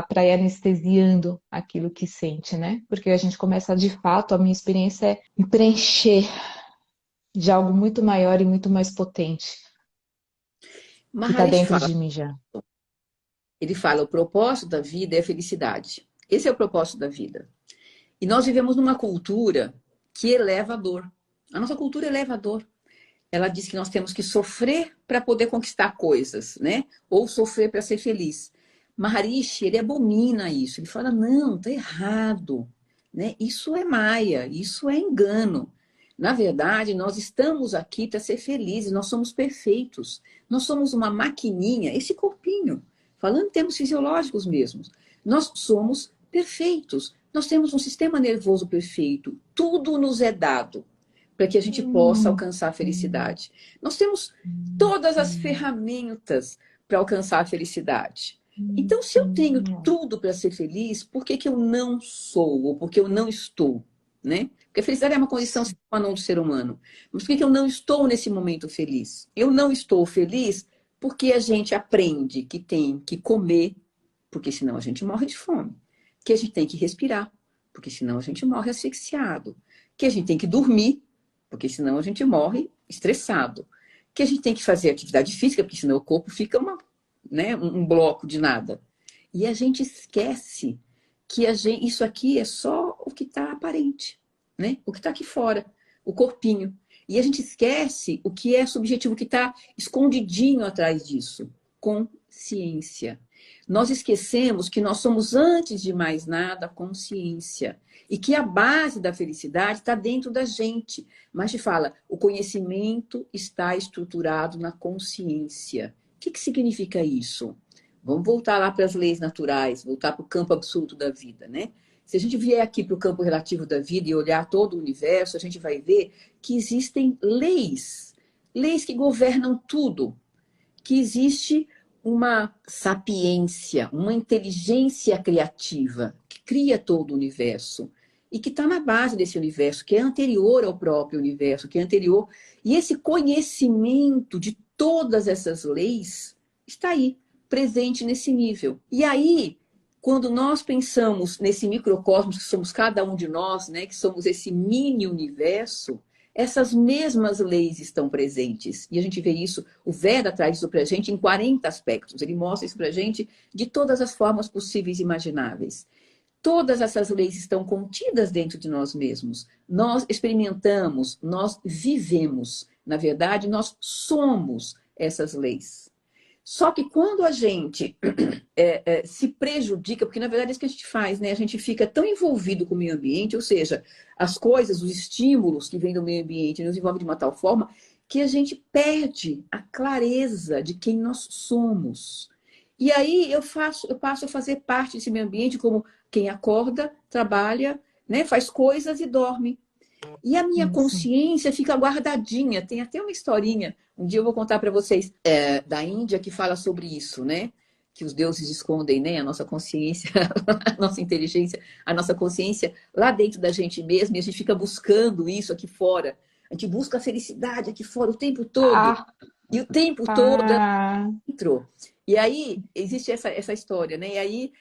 para ir anestesiando aquilo que sente, né? Porque a gente começa de fato, a minha experiência é me preencher de algo muito maior e muito mais potente que está Maharishi dentro fala, de mim já. ele fala, o propósito da vida é a felicidade. Esse é o propósito da vida. E nós vivemos numa cultura que eleva a dor. A nossa cultura eleva a dor. Ela diz que nós temos que sofrer para poder conquistar coisas, né? Ou sofrer para ser feliz. Maharishi, ele abomina isso. Ele fala, não, tá errado, né? Isso é maia, isso é engano. Na verdade, nós estamos aqui para ser felizes, nós somos perfeitos. Nós somos uma maquininha, esse corpinho, falando em termos fisiológicos mesmos. Nós somos perfeitos. Nós temos um sistema nervoso perfeito. Tudo nos é dado para que a gente possa alcançar a felicidade. Nós temos todas as ferramentas para alcançar a felicidade. Então, se eu tenho tudo para ser feliz, por que que eu não sou? Ou por que eu não estou? Né? Porque a felicidade é uma condição sine qua non do ser humano. Mas por que que eu não estou nesse momento feliz? Eu não estou feliz porque a gente aprende que tem que comer, porque senão a gente morre de fome. Que a gente tem que respirar, porque senão a gente morre asfixiado. Que a gente tem que dormir, porque senão a gente morre estressado. Que a gente tem que fazer atividade física, porque senão o corpo fica um bloco de nada. E a gente esquece que isso aqui é só o que está aparente, né? O que está aqui fora, o corpinho. E a gente esquece o que é subjetivo, o que está escondidinho atrás disso. Consciência. Nós esquecemos que nós somos, antes de mais nada, consciência. E que a base da felicidade está dentro da gente. Mas te fala, o conhecimento está estruturado na consciência. O que significa isso? Vamos voltar lá para as leis naturais, voltar para o campo absoluto da vida, né? Se a gente vier aqui para o campo relativo da vida e olhar todo o universo, a gente vai ver que existem leis, leis que governam tudo, que existe uma sapiência, uma inteligência criativa que cria todo o universo e que está na base desse universo, que é anterior ao próprio universo, que é anterior. E esse conhecimento de todas essas leis está aí, presente nesse nível. E aí, quando nós pensamos nesse microcosmos, que somos cada um de nós, né, que somos esse mini universo, essas mesmas leis estão presentes. E a gente vê isso, o Veda traz isso para a gente em 40 aspectos. Ele mostra isso para a gente de todas as formas possíveis e imagináveis. Todas essas leis estão contidas dentro de nós mesmos. Nós experimentamos, nós vivemos. Na verdade, nós somos essas leis. Só que quando a gente se prejudica, porque na verdade é isso que a gente faz, né? A gente fica tão envolvido com o meio ambiente, ou seja, as coisas, os estímulos que vêm do meio ambiente nos envolvem de uma tal forma que a gente perde a clareza de quem nós somos. E aí eu passo a fazer parte desse meio ambiente como quem acorda, trabalha, né? Faz coisas e dorme. E a minha consciência fica guardadinha. Tem até uma historinha, um dia eu vou contar para vocês, da Índia, que fala sobre isso, né? Que os deuses escondem, né? A nossa consciência, a nossa inteligência, a nossa consciência lá dentro da gente mesmo, e a gente fica buscando isso aqui fora. A gente busca a felicidade aqui fora o tempo todo. E o tempo todo dentro. E aí existe essa história, né? E aí,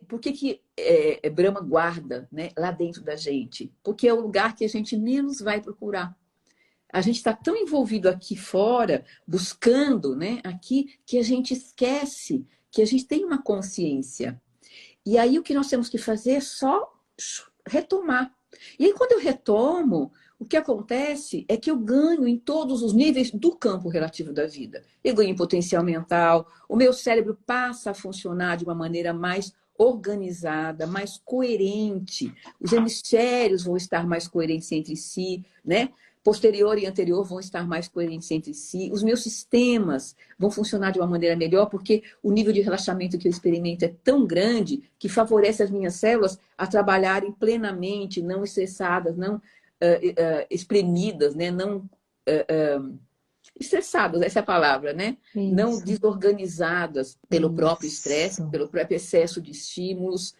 por que Brahma guarda, né, lá dentro da gente? Porque é o lugar que a gente menos vai procurar. A gente está tão envolvido aqui fora, buscando, né, aqui, que a gente esquece que a gente tem uma consciência. E aí o que nós temos que fazer é só retomar. E aí quando eu retomo, o que acontece é que eu ganho em todos os níveis do campo relativo da vida. Eu ganho em potencial mental, o meu cérebro passa a funcionar de uma maneira mais organizada, mais coerente. Os hemisférios vão estar mais coerentes entre si, né? Posterior e anterior vão estar mais coerentes entre si. Os meus sistemas vão funcionar de uma maneira melhor, porque o nível de relaxamento que eu experimento é tão grande que favorece as minhas células a trabalharem plenamente, não estressadas, não espremidas, né? Não estressadas, essa é a palavra, né? Isso. Não desorganizadas pelo próprio estresse, pelo próprio excesso de estímulos.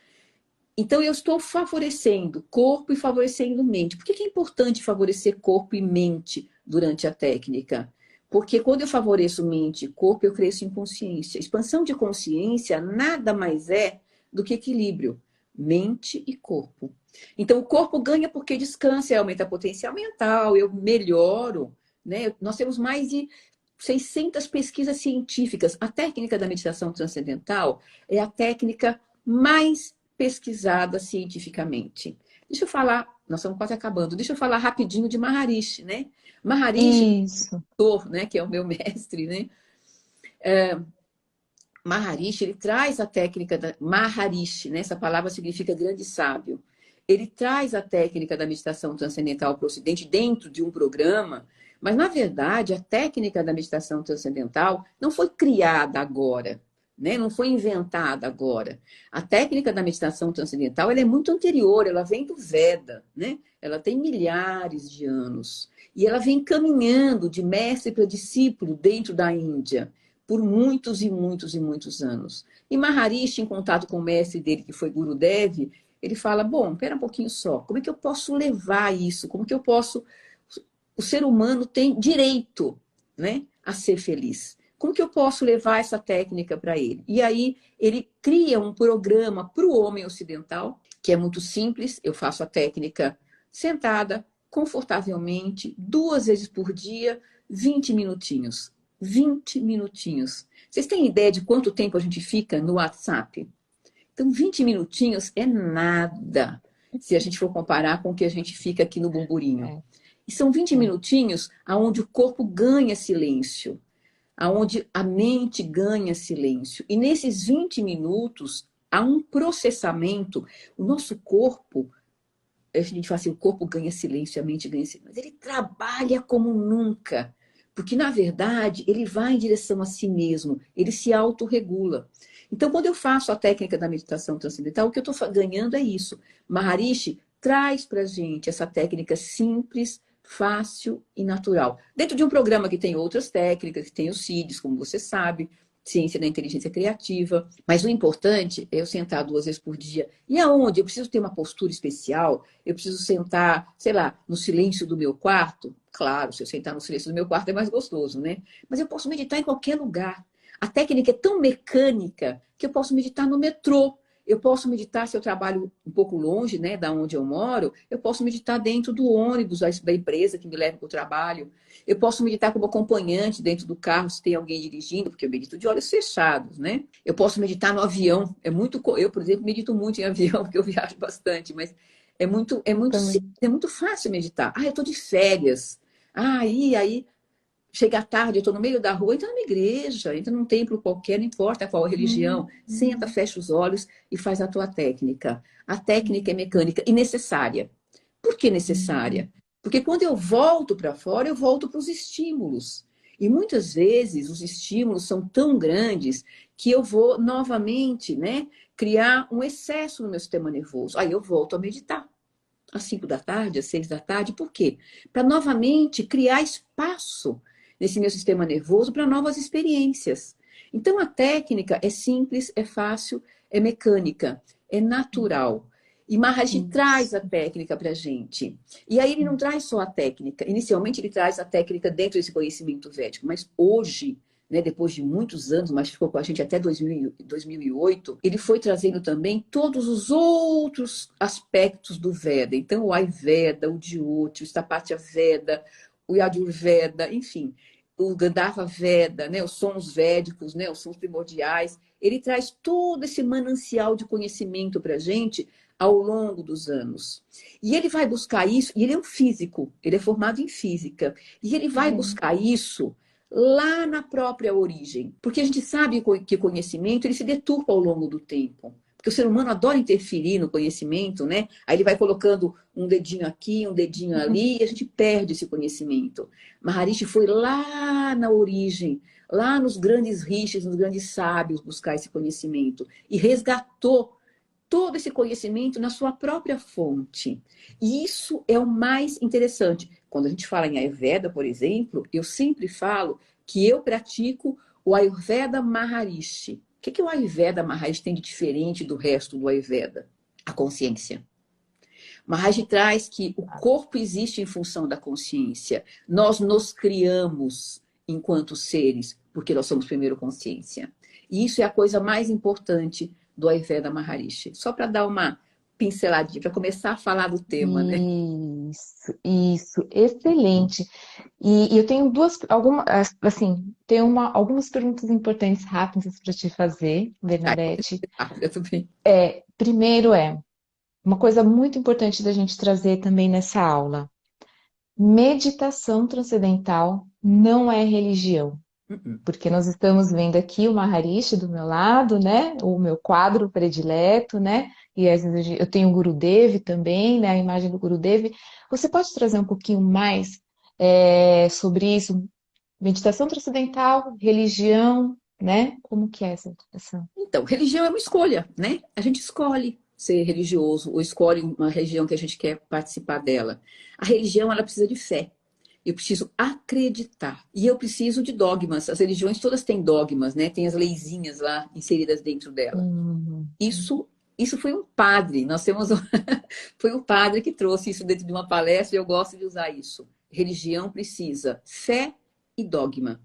Então, eu estou favorecendo corpo e favorecendo mente. Por que é importante favorecer corpo e mente durante a técnica? Porque quando eu favoreço mente e corpo, eu cresço em consciência. Expansão de consciência nada mais é do que equilíbrio. Mente e corpo. Então, o corpo ganha porque descansa, aumenta a potencial mental, eu melhoro, né? Nós temos mais de 600 pesquisas científicas. A técnica da meditação transcendental é a técnica mais pesquisada cientificamente. Deixa eu falar, nós estamos quase acabando, deixa eu falar rapidinho de Maharishi, né? Maharishi, Isso. né, que é o meu mestre, né? Maharishi, ele traz a técnica da Maharishi, né? Essa palavra significa grande sábio. Ele traz a técnica da meditação transcendental para o Ocidente dentro de um programa, mas na verdade a técnica da meditação transcendental não foi criada agora, né? Não foi inventada agora. A técnica da meditação transcendental ela é muito anterior, ela vem do Veda, né? Ela tem milhares de anos e ela vem caminhando de mestre para discípulo dentro da Índia por muitos e muitos e muitos anos. E Maharishi, em contato com o mestre dele, que foi Gurudev, ele fala, bom, espera um pouquinho só, como é que eu posso levar isso? Como que eu posso... O ser humano tem direito, né, a ser feliz. Como que eu posso levar essa técnica para ele? E aí ele cria um programa para o homem ocidental, que é muito simples, eu faço a técnica sentada, confortavelmente, 2 vezes por dia, 20 minutinhos. 20 minutinhos. Vocês têm ideia de quanto tempo a gente fica no WhatsApp? Então, 20 minutinhos é nada, se a gente for comparar com o que a gente fica aqui no burburinho. É, E são 20 é. minutinhos onde o corpo ganha silêncio, onde a mente ganha silêncio. E nesses 20 minutos, há um processamento. O nosso corpo, a gente fala assim, o corpo ganha silêncio, a mente ganha silêncio. Mas ele trabalha como nunca. Porque, na verdade, ele vai em direção a si mesmo, ele se autorregula. Então, quando eu faço a técnica da meditação transcendental, o que eu estou ganhando é isso. Maharishi traz para a gente essa técnica simples, fácil e natural. Dentro de um programa que tem outras técnicas, que tem os CIDs, como você sabe, Ciência da Inteligência Criativa. Mas o importante é eu sentar 2 vezes por dia. E aonde? Eu preciso ter uma postura especial? Eu preciso sentar, sei lá, no silêncio do meu quarto? Claro, se eu sentar no silêncio do meu quarto é mais gostoso, né? Mas eu posso meditar em qualquer lugar. A técnica é tão mecânica que eu posso meditar no metrô. Eu posso meditar se eu trabalho um pouco longe, né, da onde eu moro. Eu posso meditar dentro do ônibus da empresa que me leva para o trabalho. Eu posso meditar como acompanhante dentro do carro, se tem alguém dirigindo, porque eu medito de olhos fechados, né? Eu posso meditar no avião. Eu, por exemplo, medito muito em avião, porque eu viajo bastante, mas Também. é muito fácil meditar. Ah, eu estou de férias. Ah, aí chega à tarde, eu estou no meio da rua, entra numa igreja, entra num templo qualquer, não importa qual religião. Senta, fecha os olhos e faz a tua técnica. A técnica é mecânica e necessária. Por que necessária? Porque quando eu volto para fora, eu volto para os estímulos. E muitas vezes os estímulos são tão grandes que eu vou novamente, né, criar um excesso no meu sistema nervoso. Aí eu volto a meditar. Às 5 da tarde, às 6 da tarde, por quê? Para novamente criar espaço nesse meu sistema nervoso para novas experiências. Então a técnica é simples, é fácil, é mecânica, é natural. E Maharaji traz a Isso. técnica para a gente. E aí ele não traz só a técnica. Inicialmente ele traz a técnica dentro desse conhecimento védico, mas hoje, né, depois de muitos anos, mas ficou com a gente até 2008, ele foi trazendo também todos os outros aspectos do Veda. Então o Ayurveda, o Jyoti, o Stapatya Veda, o Yajurveda, enfim, o Gandharva Veda, né, os sons védicos, né, os sons primordiais. Ele traz todo esse manancial de conhecimento para a gente ao longo dos anos. E ele vai buscar isso, e ele é um físico, ele é formado em física, e ele vai buscar isso lá na própria origem. Porque a gente sabe que o conhecimento ele se deturpa ao longo do tempo. Porque o ser humano adora interferir no conhecimento, né? Aí ele vai colocando um dedinho aqui, um dedinho ali, e a gente perde esse conhecimento. Maharishi foi lá na origem, lá nos grandes rishis, nos grandes sábios, buscar esse conhecimento. E resgatou todo esse conhecimento na sua própria fonte. E isso é o mais interessante. Quando a gente fala em Ayurveda, por exemplo, eu sempre falo que eu pratico o Ayurveda Maharishi. O que o Ayurveda Maharishi tem de diferente do resto do Ayurveda? A consciência. Maharishi traz que o corpo existe em função da consciência. Nós nos criamos enquanto seres, porque nós somos primeiro consciência. E isso é a coisa mais importante do Ayurveda Maharishi. Só para dar uma pinceladinha, para começar a falar do tema, né? Isso, excelente. E eu tenho algumas perguntas importantes rápidas para te fazer, Ai, Bernadette. rápida também. Primeiro, uma coisa muito importante da gente trazer também nessa aula. Meditação transcendental não é religião, Uh-uh. porque nós estamos vendo aqui o Maharishi do meu lado, né? O meu quadro predileto, né? E às vezes eu tenho o Gurudev também, né? A imagem do Gurudev. Você pode trazer um pouquinho mais sobre isso? Meditação transcendental, religião, né? Como que é essa... Então, religião é uma escolha, né? A gente escolhe ser religioso ou escolhe uma religião que a gente quer participar dela. A religião, ela precisa de fé. Eu preciso acreditar. E eu preciso de dogmas. As religiões todas têm dogmas, né? Tem as leizinhas lá inseridas dentro dela. Hum, Isso foi um padre. Nós temos foi um padre que trouxe isso dentro de uma palestra e eu gosto de usar isso. Religião precisa fé e dogma.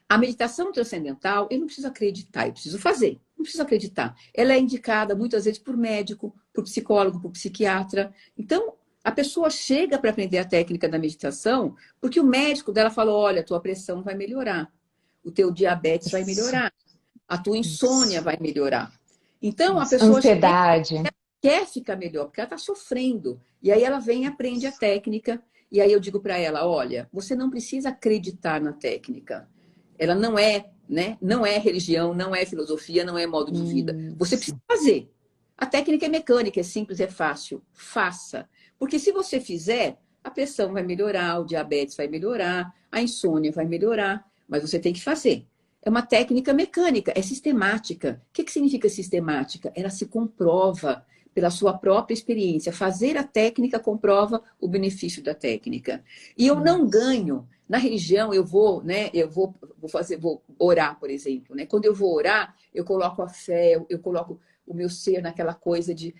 A meditação transcendental, eu não preciso acreditar, eu preciso fazer. Não preciso acreditar. Ela é indicada muitas vezes por médico, por psicólogo, por psiquiatra. Então, a pessoa chega para aprender a técnica da meditação porque o médico dela falou: olha, a tua pressão vai melhorar, o teu diabetes vai isso, melhorar, a tua insônia isso, vai melhorar. Então, a isso. pessoa chega, Ansiedade. quer ficar melhor, porque ela está sofrendo. E aí ela vem e aprende a técnica. E aí eu digo para ela: olha, você não precisa acreditar na técnica. Ela não é, né? Não é religião, não é filosofia, não é modo de vida. Você precisa Isso. fazer. A técnica é mecânica, é simples, é fácil. Faça. Porque se você fizer, a pressão vai melhorar, o diabetes vai melhorar, a insônia vai melhorar, mas você tem que fazer. É uma técnica mecânica, é sistemática. O que significa sistemática? Ela se comprova pela sua própria experiência. Fazer a técnica comprova o benefício da técnica. E eu não Isso. ganho. Na religião, eu vou, né? Vou orar, por exemplo, né? Quando eu vou orar, eu coloco a fé, eu coloco o meu ser naquela coisa de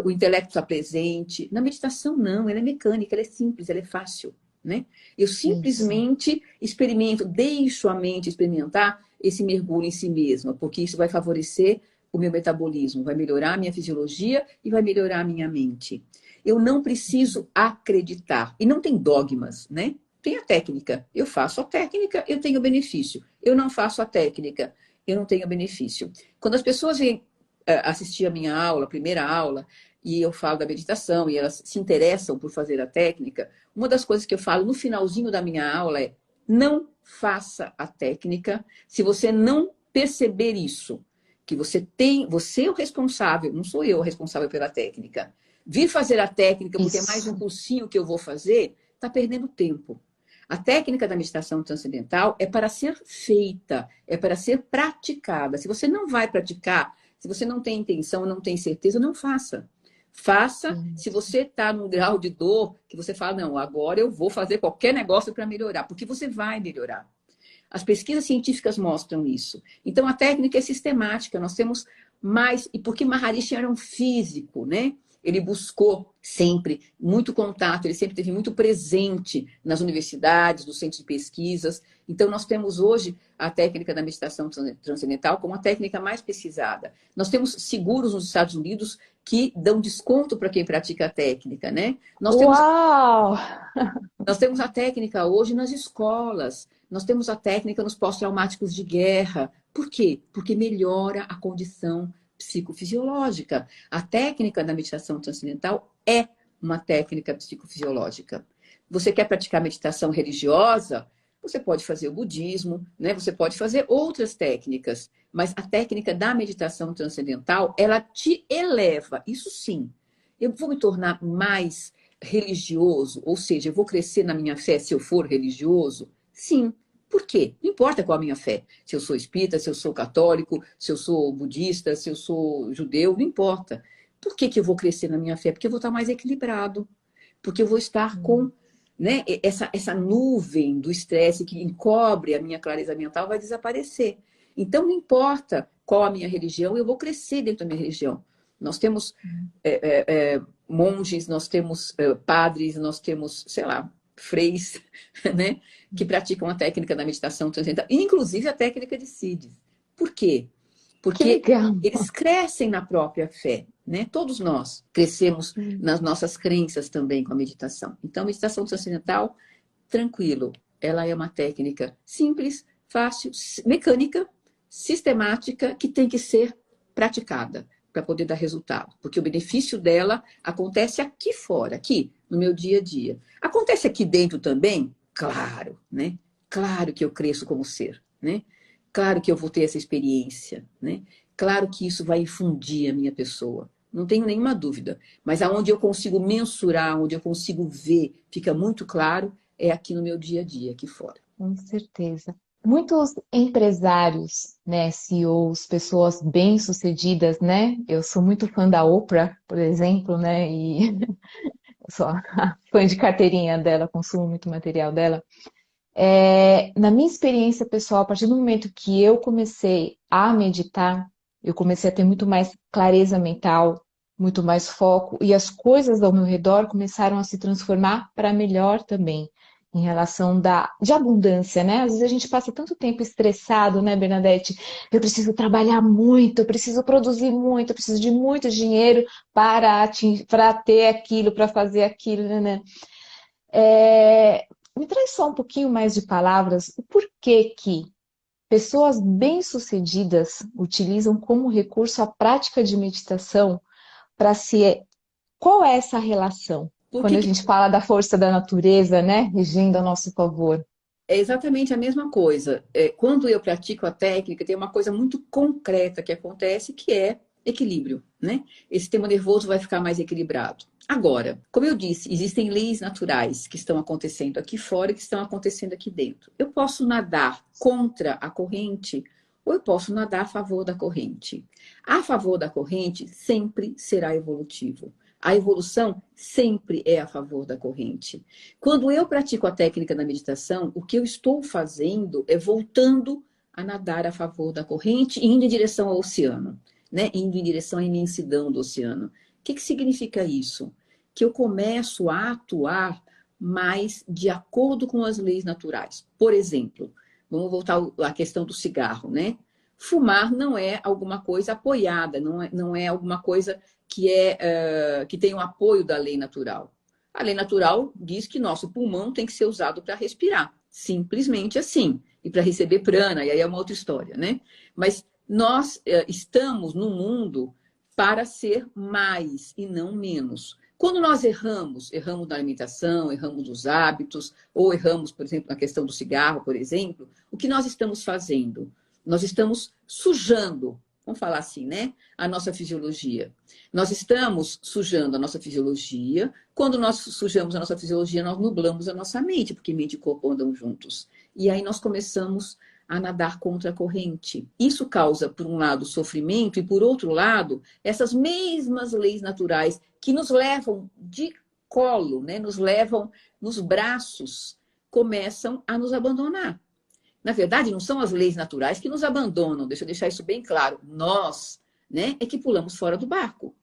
o intelecto está presente. Na meditação, não, ela é mecânica, ela é simples, ela é fácil, né? Eu Isso. simplesmente experimento, deixo a mente experimentar esse mergulho em si mesma, porque isso vai favorecer o meu metabolismo, vai melhorar a minha fisiologia e vai melhorar a minha mente. Eu não preciso acreditar. E não tem dogmas, né? Tem a técnica. Eu faço a técnica, eu tenho benefício. Eu não faço a técnica, eu não tenho benefício. Quando as pessoas vêm assistir a minha aula, a primeira aula, e eu falo da meditação e elas se interessam por fazer a técnica, uma das coisas que eu falo no finalzinho da minha aula é: não faça a técnica se você não perceber isso, que você é o responsável, não sou eu o responsável pela técnica. Vir fazer a técnica porque é mais um Isso. cursinho que eu vou fazer, está perdendo tempo. A técnica da meditação transcendental é para ser feita, é para ser praticada. Se você não vai praticar, se você não tem intenção, não tem certeza, não faça. Faça se Isso. você está num grau de dor que você fala: não, agora eu vou fazer qualquer negócio para melhorar, porque você vai melhorar. As pesquisas científicas mostram isso. Então, a técnica é sistemática. Nós temos mais... E porque Maharishi era um físico, né? Ele buscou sempre muito contato, ele sempre esteve muito presente nas universidades, nos centros de pesquisas. Então, nós temos hoje a técnica da meditação transcendental como a técnica mais pesquisada. Nós temos seguros nos Estados Unidos que dão desconto para quem pratica a técnica, né? Uau! Nós temos a técnica hoje nas escolas, nós temos a técnica nos pós-traumáticos de guerra. Por quê? Porque melhora a condição psicofisiológica. A técnica da meditação transcendental é uma técnica psicofisiológica. Você quer praticar meditação religiosa? Você pode fazer o budismo, né? Você pode fazer outras técnicas, mas a técnica da meditação transcendental, ela te eleva, isso sim. Eu vou me tornar mais religioso, ou seja, eu vou crescer na minha fé se eu for religioso? Sim. Por quê? Não importa qual a minha fé. Se eu sou espírita, se eu sou católico, se eu sou budista, se eu sou judeu, não importa. Por que que eu vou crescer na minha fé? Porque eu vou estar mais equilibrado. Porque eu vou estar com, né, essa nuvem do estresse que encobre a minha clareza mental vai desaparecer. Então, não importa qual a minha religião, eu vou crescer dentro da minha religião. Nós temos monges, nós temos padres, nós temos, sei lá, freis, né, que praticam a técnica da meditação transcendental, inclusive a técnica de Siddhis. Por quê? Que Porque legal! eles crescem na própria fé, né? Todos nós crescemos nas nossas crenças também com a meditação. Então, a meditação transcendental, tranquilo, ela é uma técnica simples, fácil, mecânica, sistemática, que tem que ser praticada para poder dar resultado. Porque o benefício dela acontece aqui fora, aqui, no meu dia a dia. Acontece aqui dentro também? Claro, né? Claro que eu cresço como ser, né? Claro que eu vou ter essa experiência, né? Claro que isso vai infundir a minha pessoa. Não tenho nenhuma dúvida. Mas aonde eu consigo mensurar, onde eu consigo ver, fica muito claro, é aqui no meu dia a dia, aqui fora. Com certeza. Muitos empresários, né, CEOs, pessoas bem-sucedidas, né? Eu sou muito fã da Oprah, por exemplo, né? E sou fã de carteirinha dela, consumo muito material dela. Na minha experiência pessoal, a partir do momento que eu comecei a meditar, eu comecei a ter muito mais clareza mental, muito mais foco, e as coisas ao meu redor começaram a se transformar para melhor também, em relação de abundância, né? Às vezes a gente passa tanto tempo estressado, né, Bernadette? Eu preciso trabalhar muito, eu preciso produzir muito, eu preciso de muito dinheiro para ter aquilo, para fazer aquilo, né? Me traz só um pouquinho mais de palavras, o porquê que pessoas bem-sucedidas utilizam como recurso a prática de meditação para se. Qual é essa relação? Por Quando que a que gente fala da força da natureza, né, regendo a nosso favor. é exatamente a mesma coisa. Quando eu pratico a técnica, tem uma coisa muito concreta que acontece, que é equilíbrio, né? Esse sistema nervoso vai ficar mais equilibrado. Agora, como eu disse, existem leis naturais que estão acontecendo aqui fora e que estão acontecendo aqui dentro. Eu posso nadar contra a corrente ou eu posso nadar a favor da corrente. A favor da corrente sempre será evolutivo. A evolução sempre é a favor da corrente. Quando eu pratico a técnica da meditação, o que eu estou fazendo é voltando a nadar a favor da corrente e indo em direção ao oceano, né? Indo em direção à imensidão do oceano. O que significa isso? Que eu começo a atuar mais de acordo com as leis naturais. Por exemplo, vamos voltar à questão do cigarro, né? Fumar não é alguma coisa apoiada, não é alguma coisa que tem o apoio da lei natural. A lei natural diz que nosso pulmão tem que ser usado para respirar. Simplesmente assim. E para receber prana, e aí é uma outra história, né? Mas nós estamos no mundo para ser mais e não menos. Quando nós erramos na alimentação, erramos nos hábitos, ou erramos, por exemplo, na questão do cigarro, por exemplo, o que nós estamos fazendo? Nós estamos sujando, vamos falar assim, né? A nossa fisiologia. Nós estamos sujando a nossa fisiologia. Quando nós sujamos a nossa fisiologia, nós nublamos a nossa mente, porque mente e corpo andam juntos. E aí nós começamos a nadar contra a corrente. Isso causa, por um lado, sofrimento e, por outro lado, essas mesmas leis naturais que nos levam de colo, né? Nos levam nos braços, começam a nos abandonar. Na verdade, não são as leis naturais que nos abandonam, deixa eu deixar isso bem claro. Nós, né, é que pulamos fora do barco.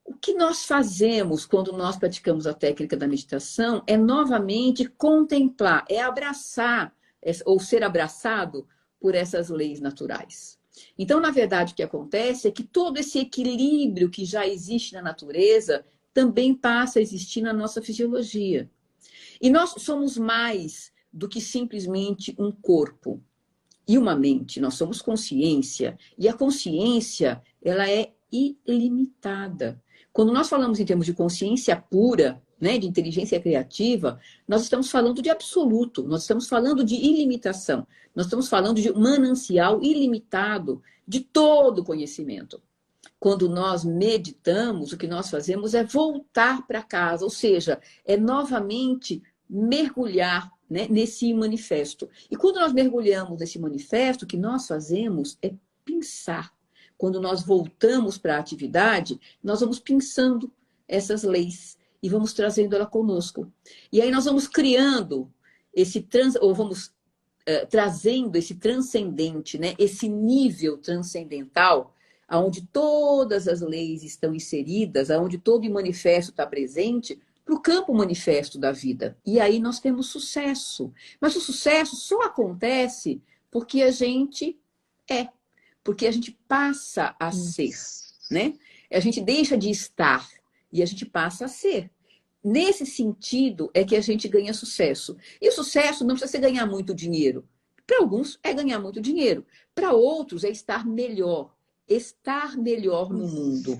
O que nós fazemos quando nós praticamos a técnica da meditação é novamente contemplar, é abraçar, ou ser abraçado por essas leis naturais. Então, na verdade, o que acontece é que todo esse equilíbrio que já existe na natureza também passa a existir na nossa fisiologia. E nós somos mais do que simplesmente um corpo e uma mente. Nós somos consciência. E a consciência, ela é ilimitada. Quando nós falamos em termos de consciência pura, né, de inteligência criativa, nós estamos falando de absoluto, nós estamos falando de ilimitação, nós estamos falando de um manancial ilimitado de todo conhecimento. Quando nós meditamos, o que nós fazemos é voltar para casa, ou seja, é novamente mergulhar, né, nesse manifesto. E quando nós mergulhamos nesse manifesto, o que nós fazemos é pensar. Quando nós voltamos para a atividade, nós vamos pensando essas leis e vamos trazendo ela conosco. E aí nós vamos criando trazendo esse transcendente, né, esse nível transcendental, onde todas as leis estão inseridas, onde todo o manifesto está presente, para o campo manifesto da vida. E aí nós temos sucesso. Mas o sucesso só acontece porque a gente porque a gente passa a ser, né? A gente deixa de estar e a gente passa a ser. Nesse sentido é que a gente ganha sucesso. E o sucesso não precisa ser ganhar muito dinheiro. Para alguns é ganhar muito dinheiro. Para outros é estar melhor. estar melhor no mundo.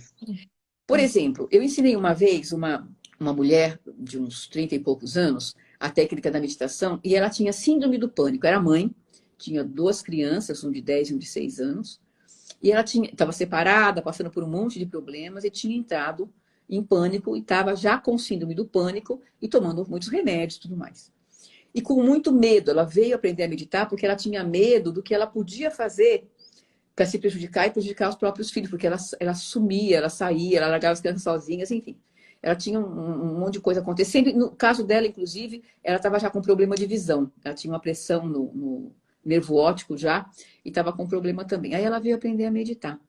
Por exemplo, eu ensinei uma vez uma mulher de uns 30 e poucos anos a técnica da meditação e ela tinha síndrome do pânico. Era mãe, tinha 2 crianças, um de 10 e um de 6 anos. E ela estava separada, passando por um monte de problemas e tinha entrado em pânico e estava já com síndrome do pânico e tomando muitos remédios e tudo mais. E com muito medo, ela veio aprender a meditar porque ela tinha medo do que ela podia fazer para se prejudicar e prejudicar os próprios filhos, porque ela sumia, ela saía, ela largava as crianças sozinhas, enfim. Ela tinha um monte de coisa acontecendo. E no caso dela, inclusive, ela estava já com problema de visão. Ela tinha uma pressão no nervo óptico já e estava com problema também. Aí ela veio aprender a meditar.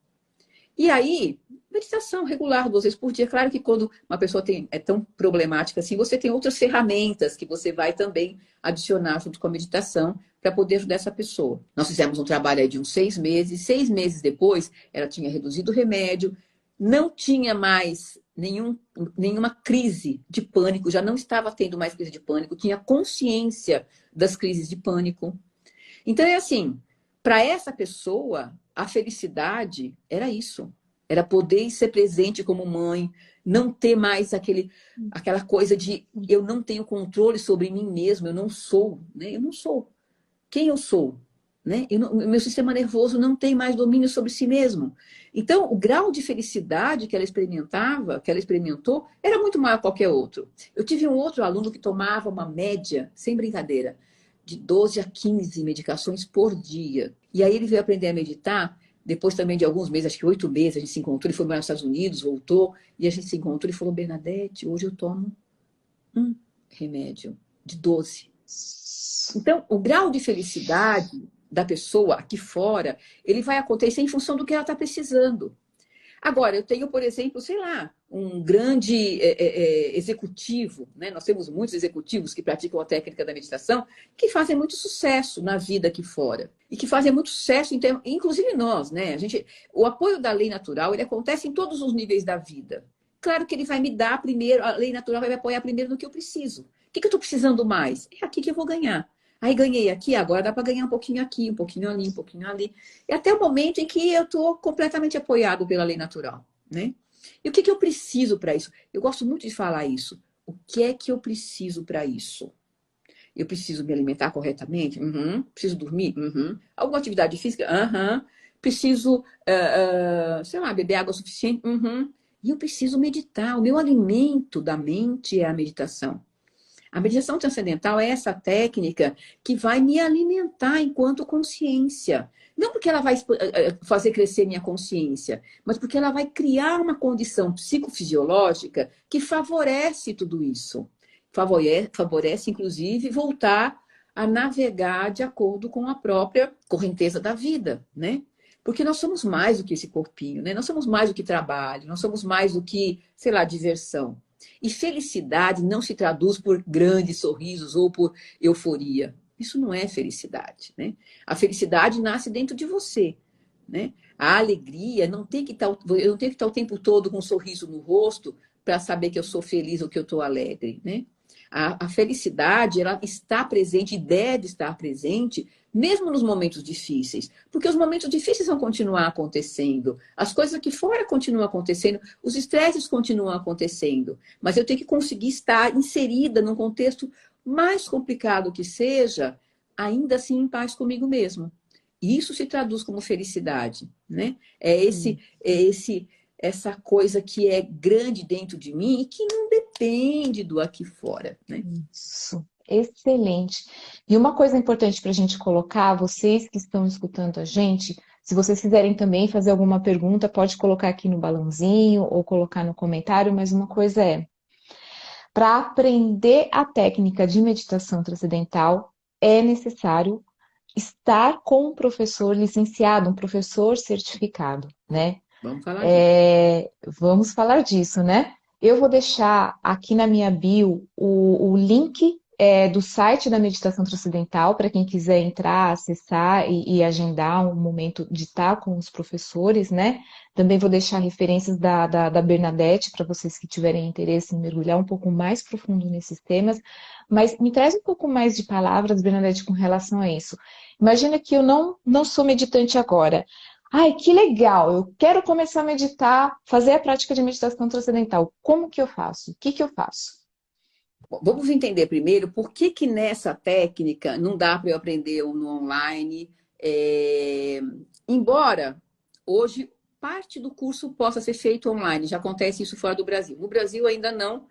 E aí, meditação regular, 2 vezes por dia. Claro que quando uma pessoa é tão problemática assim, você tem outras ferramentas que você vai também adicionar junto com a meditação para poder ajudar essa pessoa. Nós fizemos um trabalho aí de uns 6 meses. 6 meses depois, ela tinha reduzido o remédio, não tinha mais nenhuma crise de pânico, já não estava tendo mais crise de pânico, tinha consciência das crises de pânico. Então, é assim, para essa pessoa, a felicidade era isso. Era poder ser presente como mãe, não ter mais aquela coisa de eu não tenho controle sobre mim mesmo, eu não sou, né? Eu não sou. Quem eu sou? Né? Meu sistema nervoso não tem mais domínio sobre si mesmo. Então, o grau de felicidade que ela experimentou, era muito maior que qualquer outro. Eu tive um outro aluno que tomava uma média, sem brincadeira, de 12 a 15 medicações por dia. E aí ele veio aprender a meditar, depois também de alguns meses, acho que 8 meses, a gente se encontrou, ele foi para os Estados Unidos, voltou, e a gente se encontrou e falou, Bernadette, hoje eu tomo um remédio de 12. Então, o grau de felicidade da pessoa aqui fora, ele vai acontecer em função do que ela está precisando. Agora, eu tenho, por exemplo, sei lá, um grande executivo, né? Nós temos muitos executivos que praticam a técnica da meditação que fazem muito sucesso na vida aqui fora. E que fazem muito sucesso, inclusive nós, né? O apoio da lei natural, ele acontece em todos os níveis da vida. Claro que ele vai me dar primeiro, a lei natural vai me apoiar primeiro no que eu preciso. O que eu estou precisando mais? É aqui que eu vou ganhar. Aí ganhei aqui, agora dá para ganhar um pouquinho aqui, um pouquinho ali, um pouquinho ali. E até o momento em que eu estou completamente apoiado pela lei natural, né? E o que eu preciso para isso? Eu gosto muito de falar isso. O que é que eu preciso para isso? Eu preciso me alimentar corretamente? Uhum. Preciso dormir? Uhum. Alguma atividade física? Uhum. Preciso, sei lá, beber água suficiente? Uhum. E eu preciso meditar. O meu alimento da mente é a meditação. A meditação transcendental é essa técnica que vai me alimentar enquanto consciência. Não porque ela vai fazer crescer minha consciência, mas porque ela vai criar uma condição psicofisiológica que favorece tudo isso. Favorece, inclusive, voltar a navegar de acordo com a própria correnteza da vida, né? Porque nós somos mais do que esse corpinho, né? Nós somos mais do que trabalho, nós somos mais do que, sei lá, diversão. E felicidade não se traduz por grandes sorrisos ou por euforia. Isso não é felicidade, né? A felicidade nasce dentro de você, né? A alegria não tem que estar, eu não tenho que estar o tempo todo com um sorriso no rosto para saber que eu sou feliz ou que eu estou alegre, né? A felicidade, ela está presente e deve estar presente mesmo nos momentos difíceis, porque os momentos difíceis vão continuar acontecendo, as coisas aqui fora continuam acontecendo, os estresses continuam acontecendo, mas eu tenho que conseguir estar inserida num contexto mais complicado que seja, ainda assim em paz comigo mesmo. E isso se traduz como felicidade, né? Essa coisa que é grande dentro de mim e que não depende do aqui fora, né? Isso, excelente. E uma coisa importante para a gente colocar, vocês que estão escutando a gente, se vocês quiserem também fazer alguma pergunta, pode colocar aqui no balãozinho ou colocar no comentário, mas uma coisa para aprender a técnica de meditação transcendental, é necessário estar com um professor licenciado, um professor certificado, né? Vamos falar disso. Vamos falar disso, né? Eu vou deixar aqui na minha bio o link do site da Meditação Transcendental para quem quiser entrar, acessar e agendar um momento de estar com os professores, né? Também vou deixar referências da Bernadette para vocês que tiverem interesse em mergulhar um pouco mais profundo nesses temas. Mas me traz um pouco mais de palavras, Bernadette, com relação a isso. Imagina que eu não sou meditante agora. Ai, que legal, eu quero começar a meditar, fazer a prática de meditação transcendental. Como que eu faço? O que que eu faço? Bom, vamos entender primeiro por que que nessa técnica não dá para eu aprender no online. Embora hoje parte do curso possa ser feito online, já acontece isso fora do Brasil. No Brasil ainda não,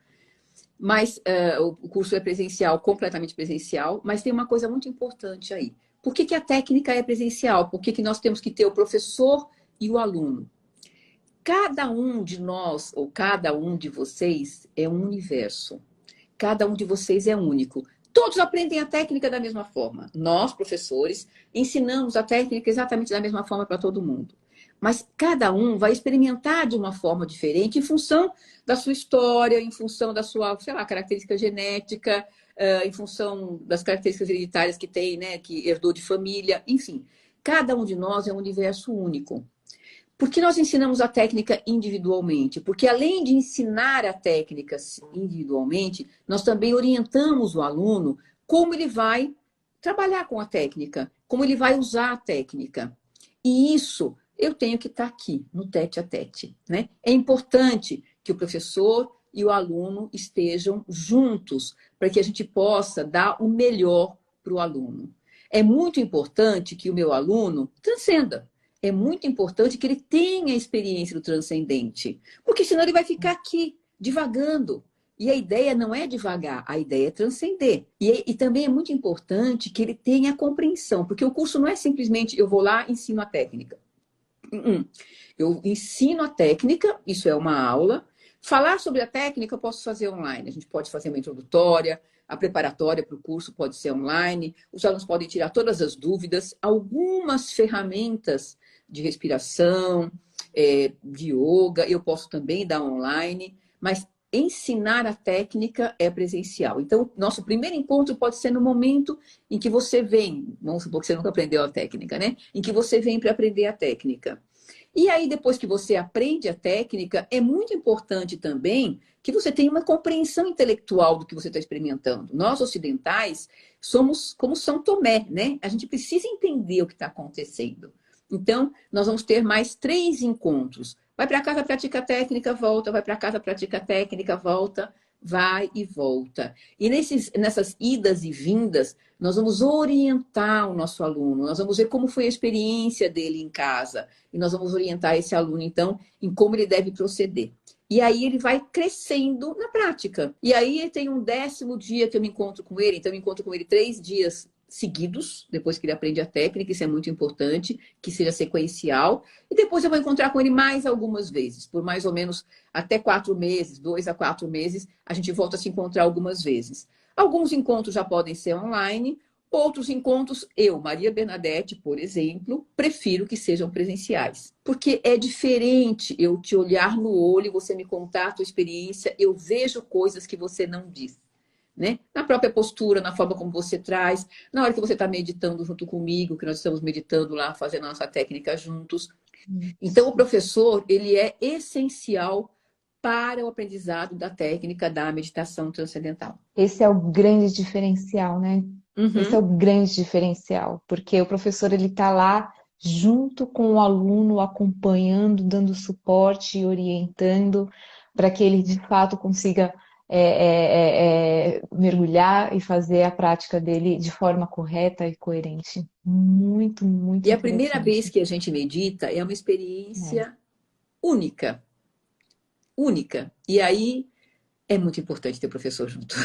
mas o curso é presencial, completamente presencial, mas tem uma coisa muito importante aí. Por que que a técnica é presencial? Por que que nós temos que ter o professor e o aluno? Cada um de nós, ou cada um de vocês, é um universo. Cada um de vocês é único. Todos aprendem a técnica da mesma forma. Nós, professores, ensinamos a técnica exatamente da mesma forma para todo mundo. Mas cada um vai experimentar de uma forma diferente em função da sua história, em função da sua, sei lá, característica genética, em função das características hereditárias que tem, né, que herdou de família, enfim. Cada um de nós é um universo único. Por que nós ensinamos a técnica individualmente? Porque além de ensinar a técnica individualmente, nós também orientamos o aluno como ele vai trabalhar com a técnica, como ele vai usar a técnica. E isso eu tenho que estar aqui, no tete a tete, né? É importante que o professor e o aluno estejam juntos para que a gente possa dar o melhor para o aluno. É muito importante que o meu aluno transcenda. É muito importante que ele tenha a experiência do transcendente, porque senão ele vai ficar aqui, divagando. E a ideia não é devagar, a ideia é transcender. E também é muito importante que ele tenha a compreensão, porque o curso não é simplesmente eu vou lá e ensino a técnica. Eu ensino a técnica, isso é uma aula. Falar sobre a técnica eu posso fazer online. A gente pode fazer uma introdutória, a preparatória para o curso pode ser online. Os alunos podem tirar todas as dúvidas. Algumas ferramentas de respiração, de yoga, eu posso também dar online. Mas ensinar a técnica é presencial. Então, nosso primeiro encontro pode ser no momento em que você vem. Vamos supor que você nunca aprendeu a técnica, né? Em que você vem para aprender a técnica. E aí, depois que você aprende a técnica, é muito importante também que você tenha uma compreensão intelectual do que você está experimentando. Nós, ocidentais, somos como São Tomé, né? A gente precisa entender o que está acontecendo. Então, nós vamos ter mais 3 encontros. Vai para casa, pratica a técnica, volta. Vai para casa, pratica a técnica, volta. Vai e volta. E nessas idas e vindas, nós vamos orientar o nosso aluno. Nós vamos ver como foi a experiência dele em casa. E nós vamos orientar esse aluno, então, em como ele deve proceder. E aí ele vai crescendo na prática. E aí tem um 10º dia que eu me encontro com ele. Então, eu me encontro com ele 3 dias seguidos, depois que ele aprende a técnica, isso é muito importante, que seja sequencial. E depois eu vou encontrar com ele mais algumas vezes, por mais ou menos até 4 meses, 2 a 4 meses, a gente volta a se encontrar algumas vezes. Alguns encontros já podem ser online, outros encontros, eu, Maria Bernadette, por exemplo, prefiro que sejam presenciais. Porque é diferente eu te olhar no olho, você me contar a tua experiência, eu vejo coisas que você não diz. Né? Na própria postura, na forma como você traz, na hora que você está meditando junto comigo, que nós estamos meditando lá, fazendo a nossa técnica juntos. Então, o professor, ele é essencial para o aprendizado da técnica da meditação transcendental. Esse é o grande diferencial, né? Esse é o grande diferencial, porque o professor ele está lá junto com o aluno, acompanhando, dando suporte e orientando para que ele de fato consiga mergulhar e fazer a prática dele de forma correta e coerente. Muito, muito E a primeira vez interessante. que a gente medita é uma É, experiência única, única. E aí é muito importante ter o professor junto.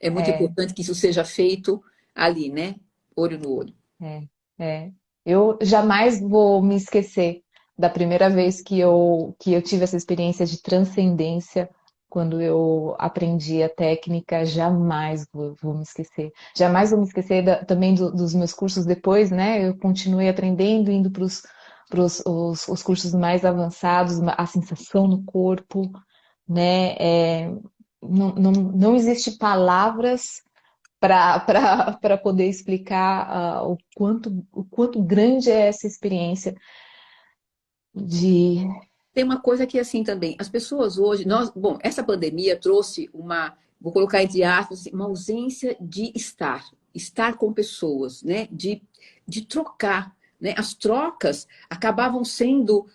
É muito é, importante que isso seja feito ali, né? Olho no olho. é, é. Eu jamais vou me esquecer da primeira vez que eu tive essa experiência de transcendência, quando eu aprendi a técnica, jamais vou me esquecer. Jamais vou me esquecer também dos meus cursos depois, né? Eu continuei aprendendo, indo para os cursos mais avançados, a sensação no corpo, né? Não existe palavras para poder explicar o quanto grande é essa experiência de. Tem uma coisa que é assim também, as pessoas hoje, bom, essa pandemia trouxe vou colocar entre aspas, assim, uma ausência de estar com pessoas, né? De trocar. né? As trocas acabavam sendo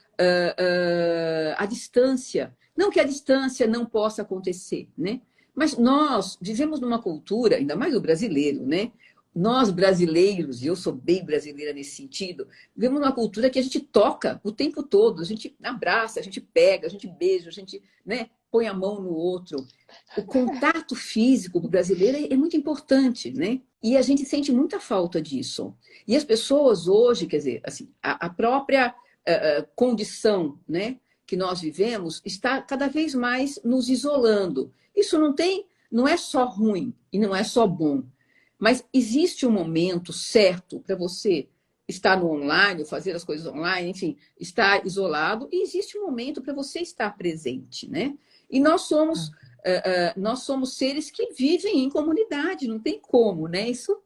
à distância. Não que a distância não possa acontecer, né? Mas nós vivemos numa cultura, ainda mais o brasileiro, né? Nós brasileiros, e eu sou bem brasileira nesse sentido, vivemos numa cultura que a gente toca o tempo todo, a gente abraça, a gente pega, a gente beija, a gente, né, põe a mão no outro. O contato físico do brasileiro é muito importante, né? E a gente sente muita falta disso. E as pessoas hoje, quer dizer, assim, a própria condição, né, que nós vivemos está cada vez mais nos isolando. Isso não é só ruim e não é só bom, mas existe um momento certo para você estar no online, fazer as coisas online, enfim, estar isolado, e existe um momento para você estar presente, né? E nós somos seres que vivem em comunidade, não tem como, né? Isso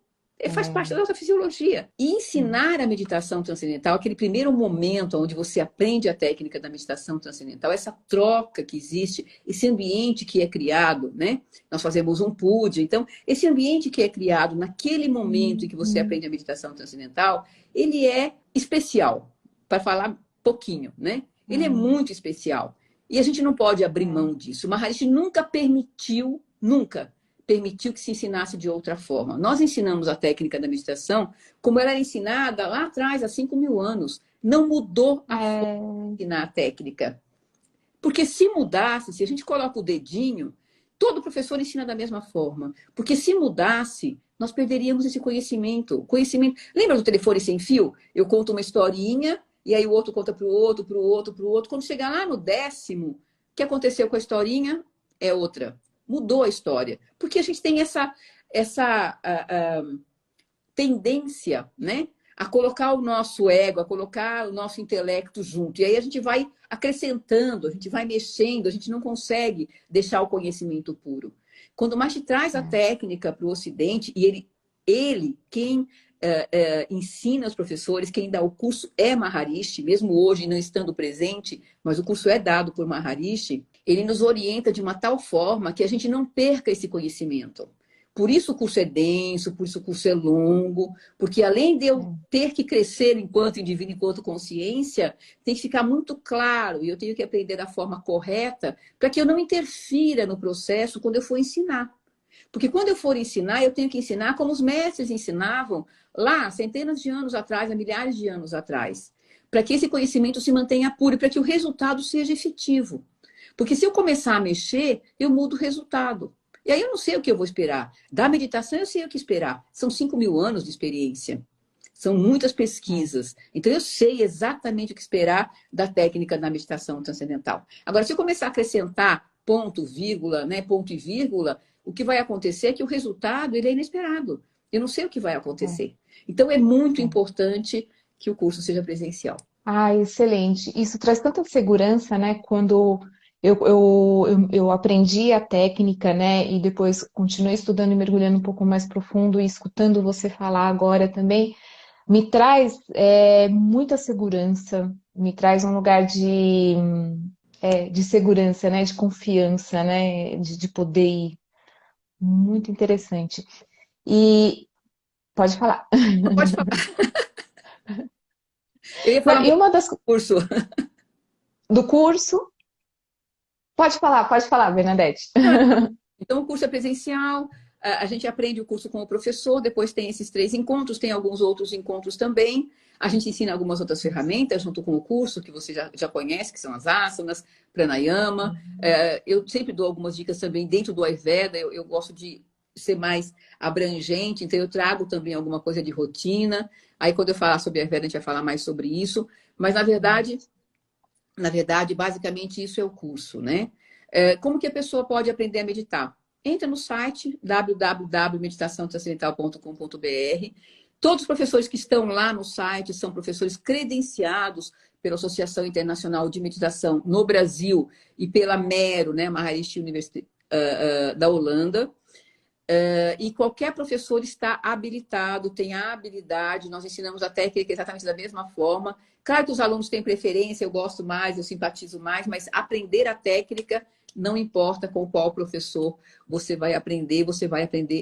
faz parte da nossa fisiologia. E ensinar a meditação transcendental, aquele primeiro momento onde você aprende a técnica da meditação transcendental, essa troca que existe, esse ambiente que é criado, né? Nós fazemos um pude. Então, esse ambiente que é criado naquele momento em que você aprende a meditação transcendental, ele é especial, para falar pouquinho, né? Ele é muito especial. E a gente não pode abrir mão disso. O Maharishi nunca permitiu que se ensinasse de outra forma. Nós ensinamos a técnica da meditação como ela era ensinada lá atrás, há 5.000 anos. Não mudou a forma de ensinar a técnica. Porque se mudasse, se a gente coloca o dedinho, todo professor ensina da mesma forma. Porque se mudasse, nós perderíamos esse conhecimento. Conhecimento. Lembra do telefone sem fio? Eu conto uma historinha, e aí o outro conta para o outro, para o outro, para o outro. Quando chegar lá no 10º, o que aconteceu com a historinha é outra. Mudou a história. Porque a gente tem essa tendência, né, a colocar o nosso ego, a colocar o nosso intelecto junto. E aí a gente vai acrescentando, a gente vai mexendo, a gente não consegue deixar o conhecimento puro. Quando o Maharishi traz a técnica para o Ocidente, e quem ensina os professores, quem dá o curso é Maharishi, mesmo hoje não estando presente, mas o curso é dado por Maharishi, ele nos orienta de uma tal forma que a gente não perca esse conhecimento. Por isso o curso é denso, por isso o curso é longo, porque além de eu ter que crescer enquanto indivíduo, enquanto consciência, tem que ficar muito claro, e eu tenho que aprender da forma correta, para que eu não interfira no processo quando eu for ensinar. Porque quando eu for ensinar, eu tenho que ensinar como os mestres ensinavam lá, centenas de anos atrás, há milhares de anos atrás, para que esse conhecimento se mantenha puro e para que o resultado seja efetivo. Porque se eu começar a mexer, eu mudo o resultado. E aí eu não sei o que eu vou esperar. Da meditação eu sei o que esperar. São 5.000 anos de experiência. São muitas pesquisas. Então eu sei exatamente o que esperar da técnica da meditação transcendental. Agora, se eu começar a acrescentar ponto, vírgula, né, ponto e vírgula, o que vai acontecer é que o resultado ele é inesperado. Eu não sei o que vai acontecer. Então é muito importante que o curso seja presencial. Ah, excelente. Isso traz tanta segurança, né? Quando eu aprendi a técnica, né? E depois continuei estudando e mergulhando um pouco mais profundo e escutando você falar agora também, me traz muita segurança, me traz um lugar de segurança, né? De confiança, né? De poder ir. Muito interessante. E pode falar. Não pode falar. Eu ia Não, falar um e pouco uma das do curso. do curso. Pode falar, Bernadette. Então, o curso é presencial, a gente aprende o curso com o professor, depois tem esses 3 encontros, tem alguns outros encontros também. A gente ensina algumas outras ferramentas junto com o curso, que você já conhece, que são as asanas, pranayama. Eu sempre dou algumas dicas também dentro do Ayurveda, eu gosto de ser mais abrangente, então eu trago também alguma coisa de rotina. Aí, quando eu falar sobre Ayurveda, a gente vai falar mais sobre isso. Mas, na verdade, basicamente, isso é o curso, né? Como que a pessoa pode aprender a meditar? Entra no site www.meditaçãotranscendental.com.br. Todos os professores que estão lá no site são professores credenciados pela Associação Internacional de Meditação no Brasil e pela MERO, né, Maharishi University da Holanda. E qualquer professor está habilitado, tem a habilidade, nós ensinamos a técnica exatamente da mesma forma. Claro que os alunos têm preferência, eu gosto mais, eu simpatizo mais, mas aprender a técnica não importa com qual professor você vai aprender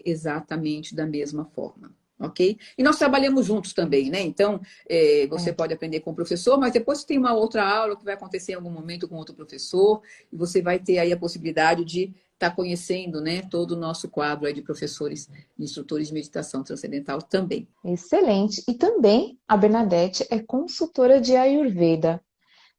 exatamente da mesma forma. ok? E nós trabalhamos juntos também, né? Então, você pode aprender com o professor, mas depois tem uma outra aula que vai acontecer em algum momento com outro professor, e você vai ter aí a possibilidade de estar conhecendo, né, todo o nosso quadro aí de professores e instrutores de meditação transcendental também. Excelente. E também a Bernadette é consultora de Ayurveda.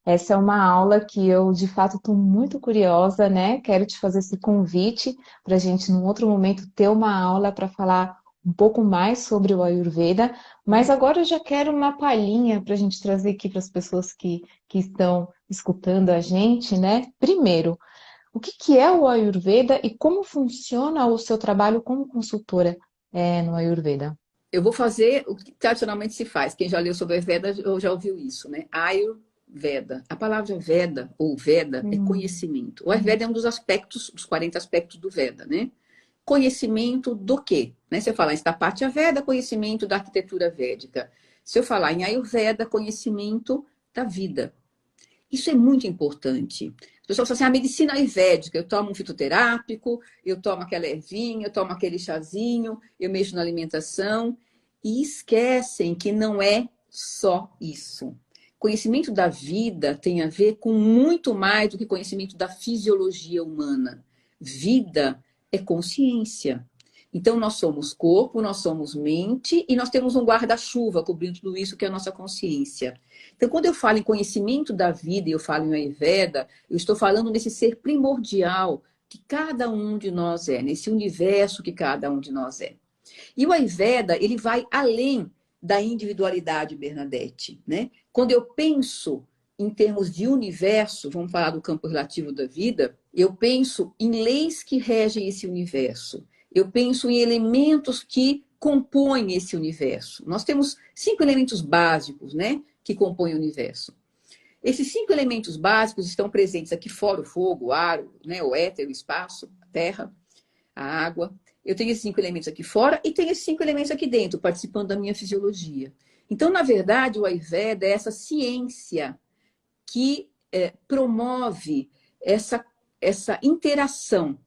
Essa é uma aula que eu, de fato, estou muito curiosa, né? Quero te fazer esse convite para a gente, num outro momento, ter uma aula para falar um pouco mais sobre o Ayurveda. Mas agora eu já quero uma palhinha para a gente trazer aqui para as pessoas que estão escutando a gente, né? Primeiro, o que é o Ayurveda e como funciona o seu trabalho como consultora, no Ayurveda? Eu vou fazer o que tradicionalmente se faz. Quem já leu sobre Ayurveda já ouviu isso, né? Ayurveda. A palavra Veda ou Veda é conhecimento. O Ayurveda é um dos aspectos, dos 40 aspectos do Veda, né? Conhecimento do quê? Né? Se eu falar em Stapatya Veda, conhecimento da arquitetura védica. Se eu falar em Ayurveda, conhecimento da vida. Isso é muito importante. As pessoas falam assim, a medicina ayurvédica, eu tomo um fitoterápico, eu tomo aquela ervinha, eu tomo aquele chazinho, eu mexo na alimentação, e esquecem que não é só isso. Conhecimento da vida tem a ver com muito mais do que conhecimento da fisiologia humana. Vida é consciência. Então, nós somos corpo, nós somos mente e nós temos um guarda-chuva cobrindo tudo isso que é a nossa consciência. Então, quando eu falo em conhecimento da vida e eu falo em Ayurveda, eu estou falando nesse ser primordial que cada um de nós é, nesse universo que cada um de nós é. E o Ayurveda, ele vai além da individualidade, Bernadette, né? Quando eu penso em termos de universo, vamos falar do campo relativo da vida, eu penso em leis que regem esse universo. Eu penso em elementos que compõem esse universo. Nós temos 5 elementos básicos, né, que compõem o universo. Esses 5 elementos básicos estão presentes aqui fora: o fogo, o ar, né, o éter, o espaço, a terra, a água. Eu tenho esses 5 elementos aqui fora e tenho esses 5 elementos aqui dentro, participando da minha fisiologia. Então, na verdade, o Ayurveda é essa ciência que promove essa interação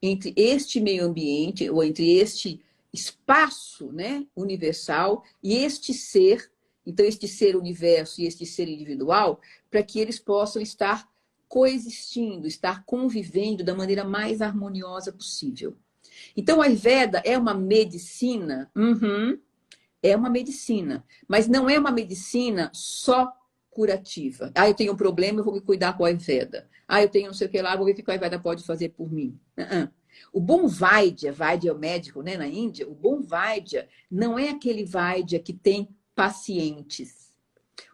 entre este meio ambiente, ou entre este espaço, né, universal, e este ser, então este ser universo e este ser individual, para que eles possam estar coexistindo, estar convivendo da maneira mais harmoniosa possível. Então, a Ayurveda é uma medicina? É uma medicina, mas não é uma medicina só curativa. Ah, eu tenho um problema, eu vou me cuidar com a Ayurveda. Ah, eu tenho não sei o que lá, vou ver o que a Ayurveda pode fazer por mim. O bom Vaidya, Vaidya é o médico, né, na Índia, o bom Vaidya não é aquele Vaidya que tem pacientes.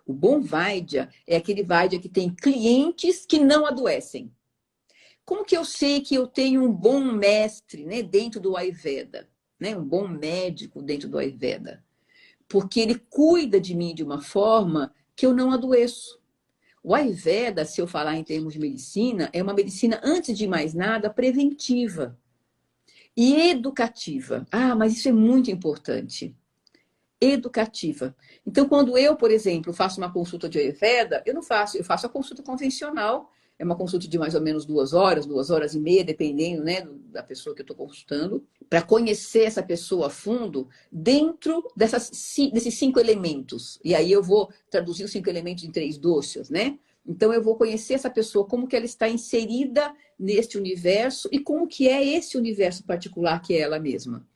O bom Vaidya é aquele Vaidya que tem clientes que não adoecem. Como que eu sei que eu tenho um bom mestre, né, dentro do Ayurveda? Né, um bom médico dentro do Ayurveda? Porque ele cuida de mim de uma forma que eu não adoeço. O Ayurveda, se eu falar em termos de medicina, é uma medicina, antes de mais nada, preventiva e educativa. Ah, mas isso é muito importante. Educativa. Então, quando eu, por exemplo, faço uma consulta de Ayurveda, eu faço a consulta convencional. É uma consulta de mais ou menos 2 horas, 2 horas e meia, dependendo, né, da pessoa que eu estou consultando, para conhecer essa pessoa a fundo dentro desses 5 elementos. E aí eu vou traduzir os 5 elementos em 3 doshas, né? Então eu vou conhecer essa pessoa, como que ela está inserida neste universo e como que é esse universo particular que é ela mesma.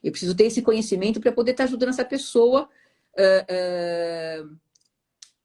Eu preciso ter esse conhecimento para poder estar ajudando essa pessoa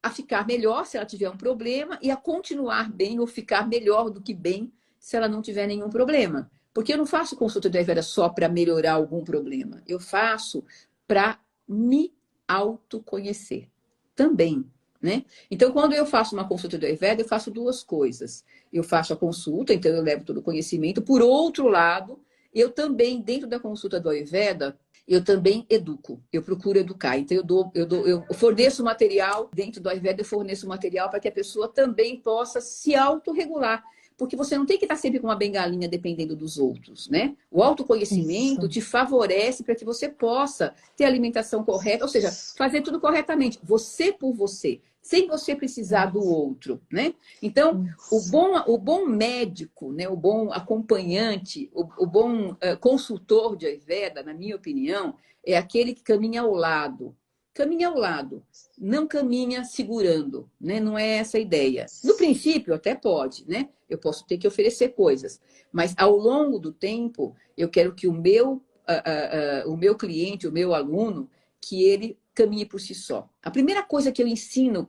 a ficar melhor se ela tiver um problema e a continuar bem ou ficar melhor do que bem se ela não tiver nenhum problema. Porque eu não faço consulta de Ayurveda só para melhorar algum problema. Eu faço para me autoconhecer também, né? Então, quando eu faço uma consulta de Ayurveda, eu faço 2 coisas. Eu faço a consulta, então eu levo todo o conhecimento. Por outro lado, eu também, dentro da consulta do Ayurveda, eu também educo, eu procuro educar. Então, eu forneço material, dentro do Ayurveda, eu forneço material para que a pessoa também possa se autorregular. Porque você não tem que estar sempre com uma bengalinha dependendo dos outros, né? O autoconhecimento te favorece para que você possa ter a alimentação correta, ou seja, fazer tudo corretamente. Você por você. sem você precisar do outro, né? Então, o bom médico, né? O bom acompanhante, o bom consultor de Ayurveda, na minha opinião, é aquele que caminha ao lado. Caminha ao lado, não caminha segurando, né? Não é essa a ideia. No princípio, até pode, né? Eu posso ter que oferecer coisas, mas ao longo do tempo, eu quero que o meu cliente, o meu aluno, que ele caminhe por si só. A primeira coisa que eu ensino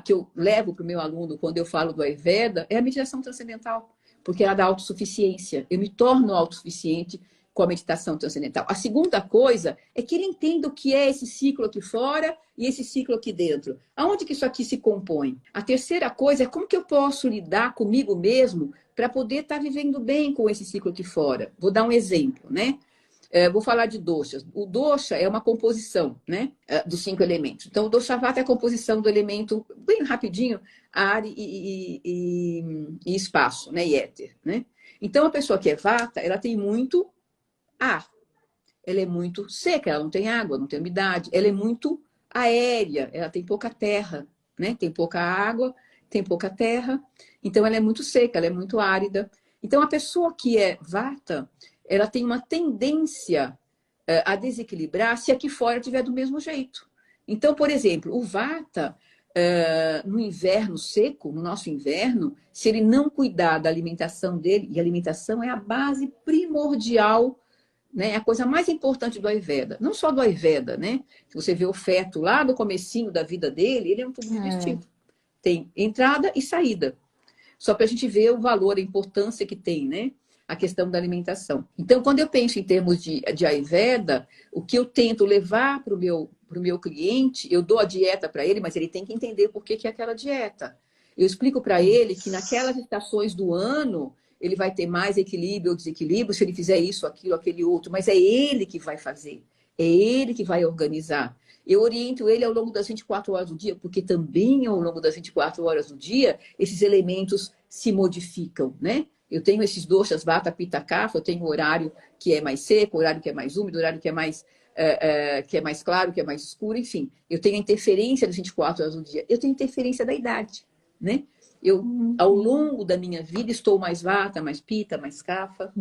que eu levo para o meu aluno quando eu falo do Ayurveda é a meditação transcendental, porque ela dá autossuficiência. Eu me torno autossuficiente com a meditação transcendental. A segunda coisa é que ele entenda o que é esse ciclo aqui fora e esse ciclo aqui dentro. Aonde que isso aqui se compõe? A terceira coisa é como que eu posso lidar comigo mesmo para poder estar vivendo bem com esse ciclo aqui fora. Vou dar um exemplo, né? Vou falar de doshas. O dosha é uma composição, né, dos 5 elementos. Então, o dosha vata é a composição do elemento, bem rapidinho, ar e espaço, né, e éter, né? Então, a pessoa que é vata, ela tem muito ar. Ela é muito seca, ela não tem água, não tem umidade. Ela é muito aérea, ela tem pouca terra, né? Tem pouca água, tem pouca terra. Então, ela é muito seca, ela é muito árida. Então, a pessoa que é vata, ela tem uma tendência a desequilibrar se aqui fora estiver do mesmo jeito. Então, por exemplo, o vata, no inverno seco, no nosso inverno, se ele não cuidar da alimentação dele, e a alimentação é a base primordial, né? É a coisa mais importante do Ayurveda. Não só do Ayurveda, né? Se você vê o feto lá no comecinho da vida dele, ele é um tubo digestivo. Tem entrada e saída. Só para a gente ver o valor, a importância que tem, né? A questão da alimentação. Então, quando eu penso em termos de Ayurveda, o que eu tento levar para o meu cliente, eu dou a dieta para ele, mas ele tem que entender por que é aquela dieta. Eu explico para ele que naquelas estações do ano, ele vai ter mais equilíbrio ou desequilíbrio se ele fizer isso, aquilo, aquele outro, mas é ele que vai fazer, é ele que vai organizar. Eu oriento ele ao longo das 24 horas do dia, porque também ao longo das 24 horas do dia, esses elementos se modificam, né? Eu tenho esses doshas, vata, pitta, kapha, eu tenho o horário que é mais seco, o horário que é mais úmido, o horário que é mais claro, que é mais escuro, enfim. Eu tenho a interferência das 24 horas do dia. Eu tenho interferência da idade, né? Eu, ao longo da minha vida, estou mais vata, mais pitta, mais kapha.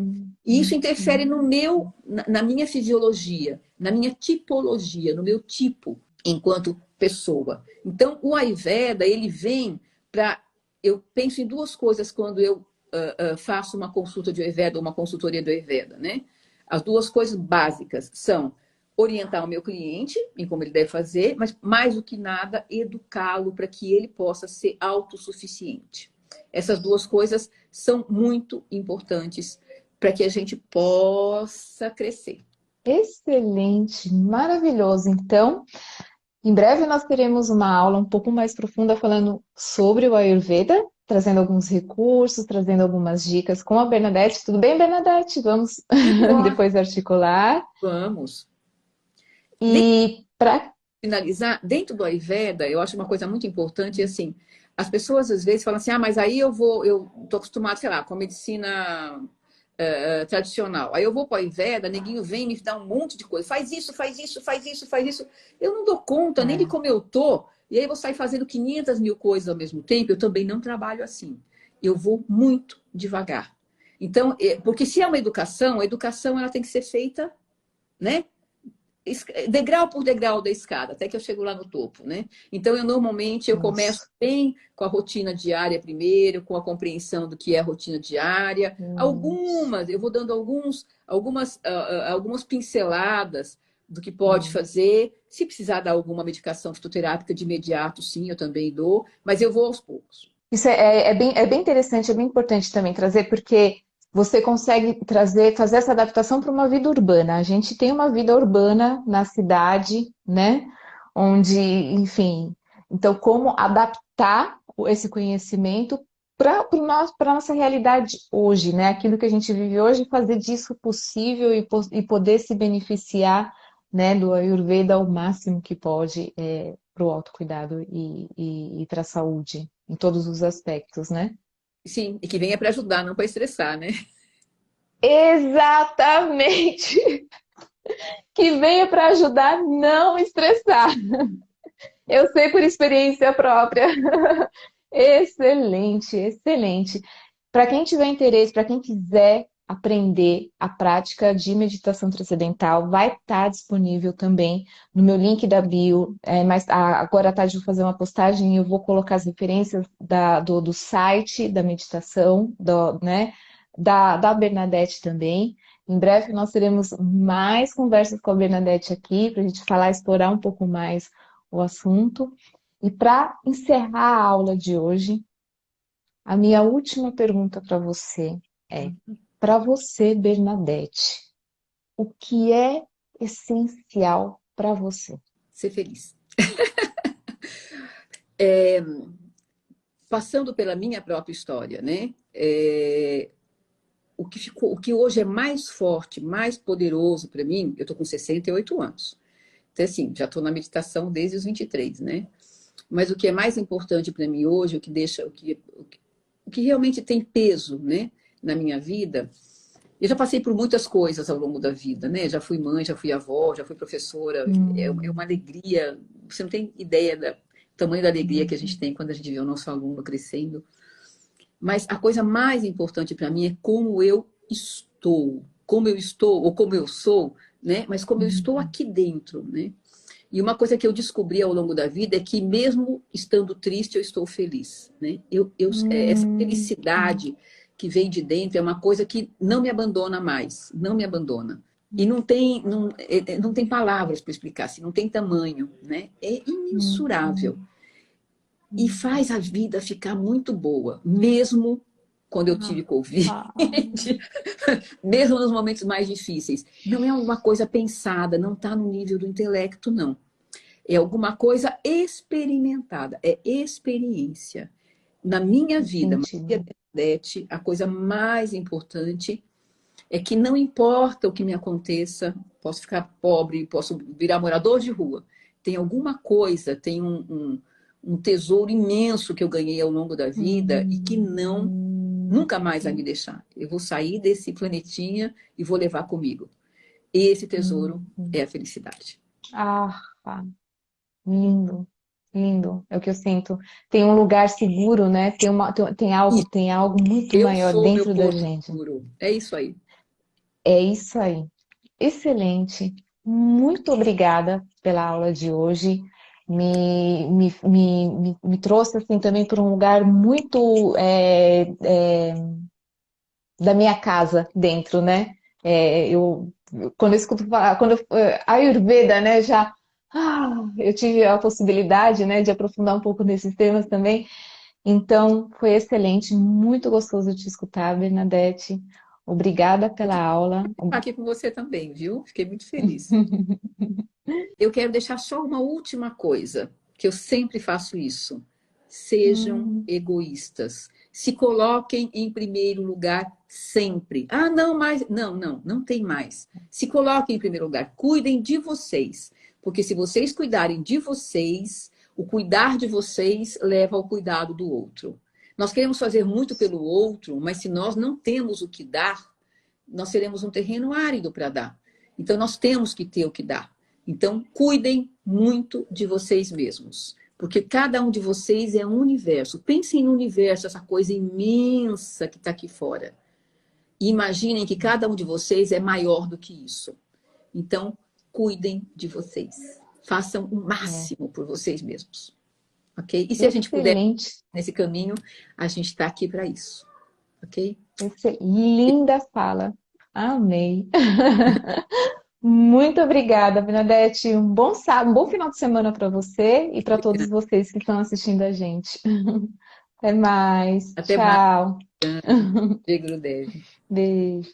E isso interfere na minha fisiologia, na minha tipologia, no meu tipo, enquanto pessoa. Então, o Ayurveda, ele vem para... Eu penso em duas coisas quando eu faço uma consulta de Ayurveda ou uma consultoria do Ayurveda, né? As duas coisas básicas são orientar o meu cliente em como ele deve fazer, mas mais do que nada, educá-lo para que ele possa ser autossuficiente. Essas duas coisas são muito importantes para que a gente possa crescer. Excelente, maravilhoso. Então, em breve nós teremos uma aula um pouco mais profunda falando sobre o Ayurveda, trazendo alguns recursos, trazendo algumas dicas com a Bernadette. Tudo bem, Bernadette? Vamos depois articular. Vamos. E para finalizar, dentro do Ayurveda, eu acho uma coisa muito importante, assim, as pessoas às vezes falam assim, mas aí eu tô acostumado, sei lá, com a medicina tradicional. Aí eu vou para o Ayurveda, neguinho vem e me dá um monte de coisa. Faz isso, faz isso, faz isso, faz isso. Eu não dou conta nem de como eu tô. E aí eu vou sair fazendo 500 mil coisas ao mesmo tempo. Eu também não trabalho assim. Eu vou muito devagar. Então, porque se é uma educação, a educação ela tem que ser feita, né? Degrau por degrau da escada, até que eu chego lá no topo, né? Então, eu começo bem com a rotina diária primeiro, com a compreensão do que é a rotina diária. Eu vou dando algumas pinceladas do que pode fazer. Se precisar dar alguma medicação fitoterápica de imediato, sim, eu também dou, mas eu vou aos poucos. Isso é bem interessante, é bem importante também trazer, porque você consegue fazer essa adaptação para uma vida urbana. A gente tem uma vida urbana na cidade, né? Onde, enfim, então como adaptar esse conhecimento para a nossa realidade hoje, né? Aquilo que a gente vive hoje, fazer disso possível e poder se beneficiar, né, do Ayurveda ao máximo que pode para o autocuidado e para a saúde, em todos os aspectos, né? Sim, e que venha para ajudar, não para estressar, né? Exatamente! Que venha para ajudar a não estressar. Eu sei por experiência própria. Excelente, excelente. Para quem tiver interesse, para quem quiser aprender a prática de meditação transcendental, vai estar disponível também no meu link da bio. Mas agora à tarde eu vou fazer uma postagem e eu vou colocar as referências do site da meditação, né, da Bernadette também. Em breve nós teremos mais conversas com a Bernadette aqui para a gente falar, explorar um pouco mais o assunto. E para encerrar a aula de hoje, a minha última pergunta para você é: para você, Bernadette, o que é essencial para você? Ser feliz. Passando pela minha própria história, né? O que hoje é mais forte, mais poderoso para mim, eu estou com 68 anos. Então, assim, já estou na meditação desde os 23, né? Mas o que é mais importante para mim hoje, o que realmente tem peso, né, na minha vida, eu já passei por muitas coisas ao longo da vida, né? Já fui mãe, já fui avó, já fui professora. É uma alegria, você não tem ideia do tamanho da alegria que a gente tem quando a gente vê o nosso aluno crescendo. Mas a coisa mais importante para mim é como eu estou, ou como eu sou, né? Mas como eu estou aqui dentro, né? E uma coisa que eu descobri ao longo da vida é que mesmo estando triste, eu estou feliz, né? Essa felicidade que vem de dentro é uma coisa que não me abandona mais, não me abandona. E não tem palavras para explicar, assim, não tem tamanho, né? É imensurável. E faz a vida ficar muito boa, mesmo quando eu tive Covid, mesmo nos momentos mais difíceis. Não é uma coisa pensada, não está no nível do intelecto, não. É alguma coisa experimentada, é experiência. Na minha vida, Maria Bernadette, a coisa mais importante é que não importa o que me aconteça, posso ficar pobre, posso virar morador de rua. Tem alguma coisa, tem um tesouro imenso que eu ganhei ao longo da vida e que nunca mais vai me deixar. Eu vou sair desse planetinha e vou levar comigo. Esse tesouro é a felicidade. Ah, lindo, lindo. É o que eu sinto. Tem um lugar seguro, né? Tem algo muito Eu maior sou meu dentro da porto gente. seguro. É isso aí. É isso aí. Excelente. Muito obrigada pela aula de hoje. Me trouxe assim também para um lugar muito da minha casa dentro, né? Quando eu escuto falar, Ayurveda, né? Eu tive a possibilidade, né, de aprofundar um pouco nesses temas também. Então, foi excelente, muito gostoso te escutar, Bernadette. Obrigada pela aula. Estar aqui com você também, viu? Fiquei muito feliz. Eu quero deixar só uma última coisa, que eu sempre faço isso. Sejam egoístas. Se coloquem em primeiro lugar sempre. Ah, não, mas. Não tem mais. Se coloquem em primeiro lugar. Cuidem de vocês. Porque se vocês cuidarem de vocês, o cuidar de vocês leva ao cuidado do outro. Nós queremos fazer muito pelo outro, mas se nós não temos o que dar, nós seremos um terreno árido para dar. Então, nós temos que ter o que dar. Então, cuidem muito de vocês mesmos, porque cada um de vocês é um universo. Pensem no universo, essa coisa imensa que está aqui fora. E imaginem que cada um de vocês é maior do que isso. Então, cuidem de vocês. Façam o máximo por vocês mesmos. Ok? E se a gente puder nesse caminho, a gente está aqui para isso. Ok? Linda fala. Amei. Muito obrigada, Bernadette. Um bom sábado, um bom final de semana para você e para todos vocês que estão assistindo a gente. Até mais. Até mais. Tchau. Jai Gurudev. Beijo.